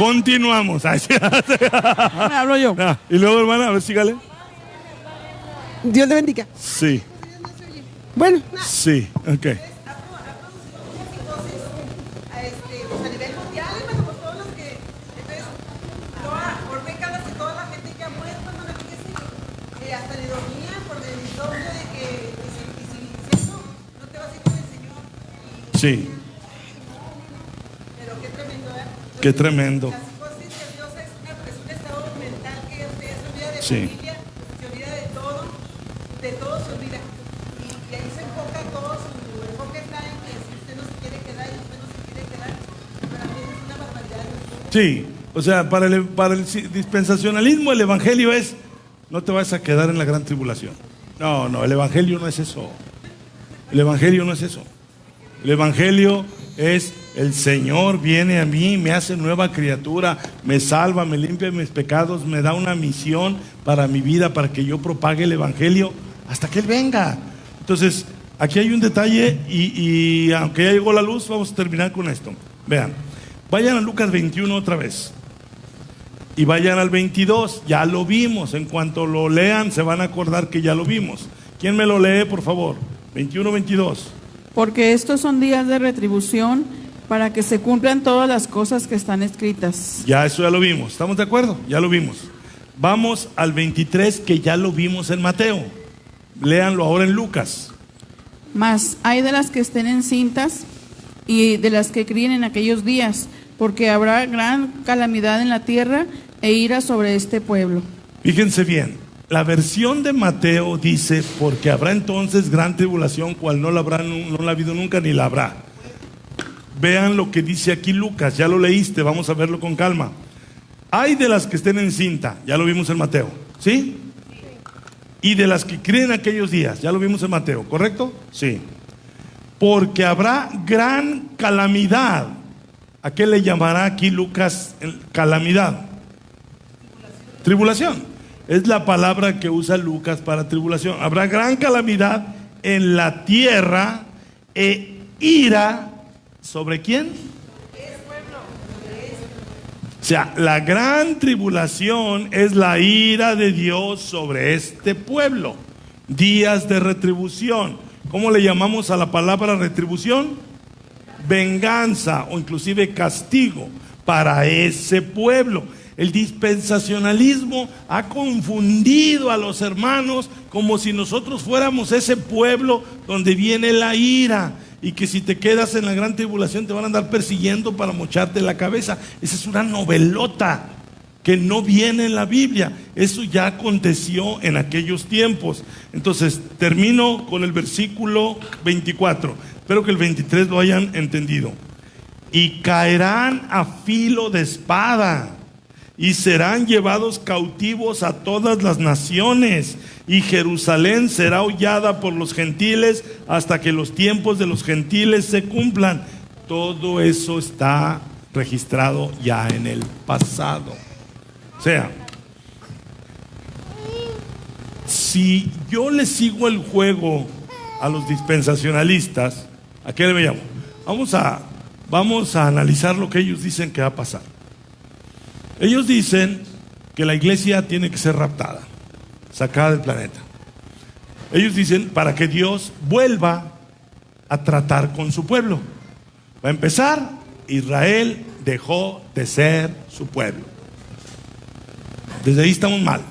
Continuamos. Ay, sí. Me hablo yo. Y luego, hermana, a ver, sígale. Dios le bendiga. Sí. Bueno. Sí, ok. A nivel mundial, hermano, por todos los que, entonces, por décadas y toda la gente que ha muerto, hermano, fíjese, hasta le dormían por el insomnio de que si eso no te vas a ir con el Señor. Sí. Pero qué tremendo, ¿eh? Qué tremendo. La psicosis de Dios es un estado mental que usted se olvida de Sí. familia, se olvida de todo se olvida. Y ahí se enfoca todo, su enfoque está en que si usted no se quiere quedar y usted no se quiere quedar, para mí es una barbaridad. Sí, o sea, para el dispensacionalismo el evangelio es, no te vas a quedar en la gran tribulación. No, el evangelio no es eso. El evangelio no es eso. El evangelio es, el Señor viene a mí, me hace nueva criatura, me salva, me limpia de mis pecados, me da una misión para mi vida, para que yo propague el evangelio hasta que Él venga. Entonces, aquí hay un detalle y aunque ya llegó la luz, vamos a terminar con esto. Vean, vayan a Lucas 21 otra vez. Y vayan al 22, ya lo vimos. En cuanto lo lean, se van a acordar que ya lo vimos. ¿Quién me lo lee, por favor? 21, 22. Porque estos son días de retribución para que se cumplan todas las cosas que están escritas. Ya, eso ya lo vimos. ¿Estamos de acuerdo? Ya lo vimos. Vamos al 23, que ya lo vimos en Mateo. Léanlo ahora en Lucas. Mas hay de las que estén encintas y de las que críen en aquellos días, porque habrá gran calamidad en la tierra e ira sobre este pueblo. Fíjense bien, la versión de Mateo dice, porque habrá entonces gran tribulación, cual no la ha habido nunca ni la habrá. Vean lo que dice aquí Lucas, ya lo leíste, vamos a verlo con calma. Hay de las que estén encinta, ya lo vimos en Mateo, ¿sí? Y de las que críen aquellos días, ya lo vimos en Mateo, ¿correcto? Sí. Porque habrá gran calamidad. ¿A qué le llamará aquí Lucas calamidad? Tribulación. Es la palabra que usa Lucas para tribulación. Habrá gran calamidad en la tierra e ira. ¿Sobre quién? O sea, la gran tribulación es la ira de Dios sobre este pueblo. Días de retribución. ¿Cómo le llamamos a la palabra retribución? Venganza o inclusive castigo para ese pueblo. El dispensacionalismo ha confundido a los hermanos como si nosotros fuéramos ese pueblo donde viene la ira y que si te quedas en la gran tribulación te van a andar persiguiendo para mocharte la cabeza. Esa es una novelota que no viene en la Biblia. Eso ya aconteció en aquellos tiempos. Entonces termino con el versículo 24. Espero que el 23 lo hayan entendido. Y caerán a filo de espada y serán llevados cautivos a todas las naciones, y Jerusalén será hollada por los gentiles hasta que los tiempos de los gentiles se cumplan. Todo eso está registrado ya en el pasado. O sea, si yo le sigo el juego a los dispensacionalistas, ¿a qué le llamo? Vamos a analizar lo que ellos dicen que va a pasar. Ellos dicen que la iglesia tiene que ser raptada, sacada del planeta. Ellos dicen para que Dios vuelva a tratar con su pueblo. Va a empezar, Israel dejó de ser su pueblo. Desde ahí estamos mal.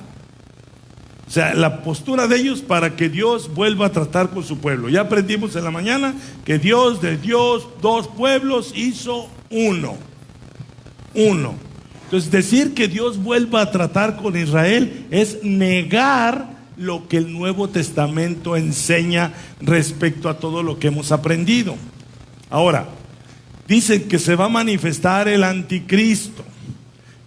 O sea, la postura de ellos para que Dios vuelva a tratar con su pueblo. Ya aprendimos en la mañana que Dios de Dios, dos pueblos hizo uno. Entonces, decir que Dios vuelva a tratar con Israel es negar lo que el Nuevo Testamento enseña respecto a todo lo que hemos aprendido. Ahora, dicen que se va a manifestar el anticristo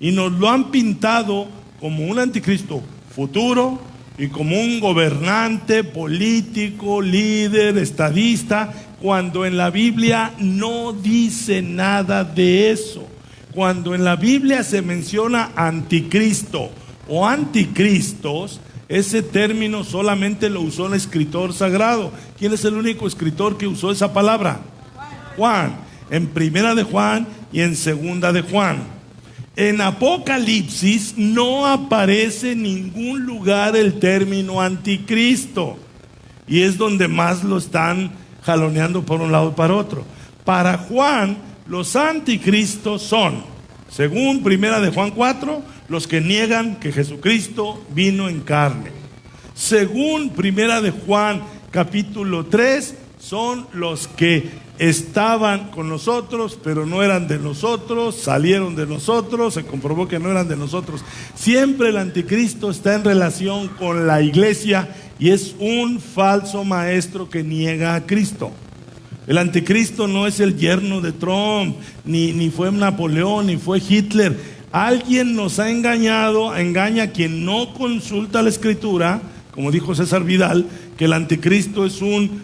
y nos lo han pintado como un anticristo futuro y como un gobernante político, líder, estadista, cuando en la Biblia no dice nada de eso. Cuando en la Biblia se menciona anticristo o anticristos, ese término solamente lo usó el escritor sagrado. ¿Quién es el único escritor que usó esa palabra? Juan. En Primera de Juan y en Segunda de Juan. En Apocalipsis no aparece en ningún lugar el término anticristo. Y es donde más lo están jaloneando por un lado y para otro. Para Juan, los anticristos son, según primera de Juan 4, los que niegan que Jesucristo vino en carne. Según primera de Juan capítulo 3, son los que estaban con nosotros, pero no eran de nosotros, salieron de nosotros, se comprobó que no eran de nosotros. Siempre el anticristo está en relación con la iglesia y es un falso maestro que niega a Cristo. El anticristo no es el yerno de Trump, ni fue Napoleón, ni fue Hitler. Alguien nos ha engañado, engaña a quien no consulta la escritura, como dijo César Vidal, que el anticristo es un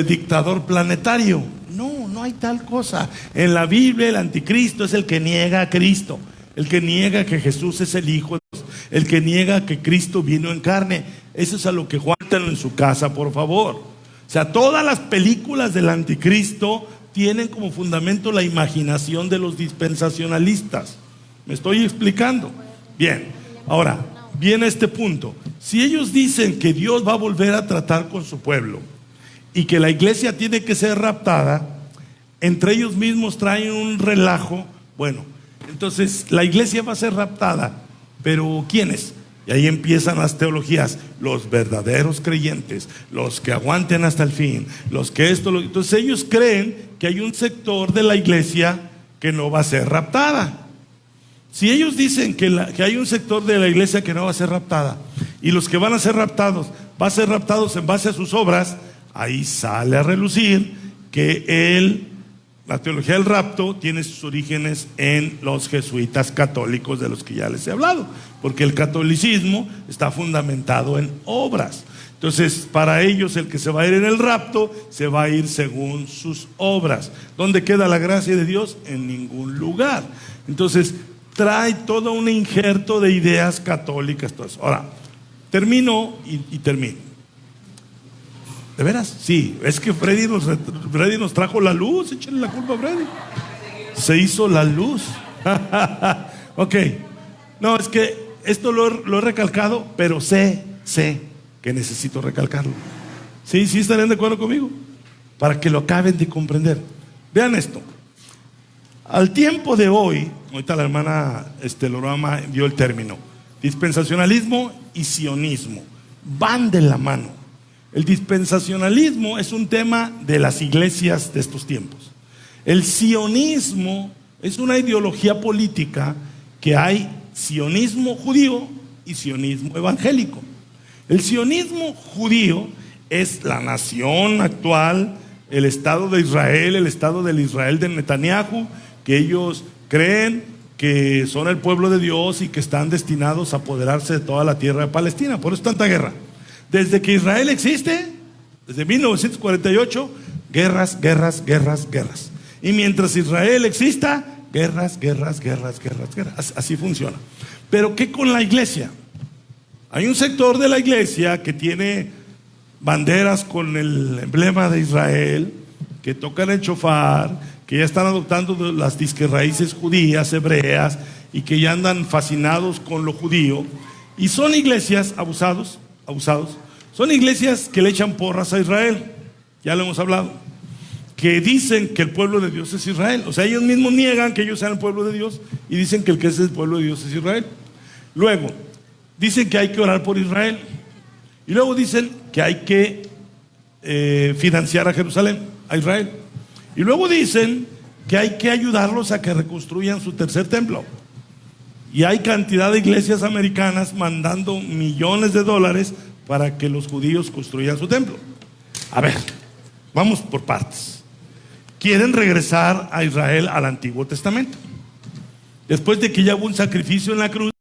dictador planetario. No hay tal cosa. En la Biblia el anticristo es el que niega a Cristo, el que niega que Jesús es el Hijo de Dios, el que niega que Cristo vino en carne. Eso es a lo que Juan tiene en su casa, por favor. O sea, todas las películas del anticristo tienen como fundamento la imaginación de los dispensacionalistas. ¿Me estoy explicando? Bien, ahora, viene este punto. Si ellos dicen que Dios va a volver a tratar con su pueblo y que la iglesia tiene que ser raptada, entre ellos mismos traen un relajo. Bueno, entonces la iglesia va a ser raptada, pero ¿quiénes? Y ahí empiezan las teologías. Los verdaderos creyentes, los que aguanten hasta el fin, los que entonces ellos creen que hay un sector de la iglesia que no va a ser raptada. Si ellos dicen que hay un sector de la iglesia que no va a ser raptada, y los que van a ser raptados, van a ser raptados en base a sus obras, ahí sale a relucir que la teología del rapto tiene sus orígenes en los jesuitas católicos de los que ya les he hablado, porque el catolicismo está fundamentado en obras. Entonces, para ellos el que se va a ir en el rapto se va a ir según sus obras. ¿Dónde queda la gracia de Dios? En ningún lugar. Entonces, trae todo un injerto de ideas católicas, todo eso. Ahora, termino y termino. ¿De veras? Sí, es que Freddy nos trajo la luz. Échenle la culpa a Freddy. Se hizo la luz. Ok. No, es que esto lo he recalcado, pero sé que necesito recalcarlo. Sí, estarían de acuerdo conmigo, para que lo acaben de comprender. Vean esto. Al tiempo de hoy, ahorita la hermana Lorama dio el término, dispensacionalismo y sionismo van de la mano. El dispensacionalismo es un tema de las iglesias de estos tiempos. El sionismo es una ideología política que hay sionismo judío y sionismo evangélico. El sionismo judío es la nación actual, el Estado de Israel, el Estado del Israel de Netanyahu, que ellos creen que son el pueblo de Dios y que están destinados a apoderarse de toda la tierra de Palestina. Por eso tanta guerra. Desde que Israel existe, desde 1948, guerras. Y mientras Israel exista, guerras. Así funciona. Pero ¿qué con la iglesia? Hay un sector de la iglesia que tiene banderas con el emblema de Israel, que tocan el shofar, que ya están adoptando las disque raíces judías, hebreas, y que ya andan fascinados con lo judío. Y son iglesias abusados. Son iglesias que le echan porras a Israel, ya lo hemos hablado, que dicen que el pueblo de Dios es Israel. O sea, ellos mismos niegan que ellos sean el pueblo de Dios y dicen que el que es el pueblo de Dios es Israel. Luego, dicen que hay que orar por Israel. Y luego dicen que hay que financiar a Jerusalén, a Israel. Y luego dicen que hay que ayudarlos a que reconstruyan su tercer templo. Y hay cantidad de iglesias americanas mandando millones de dólares para que los judíos construyan su templo. A ver, vamos por partes. Quieren regresar a Israel al Antiguo Testamento. Después de que ya hubo un sacrificio en la cruz,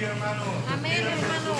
bendiga, hermano. Amén, hermano.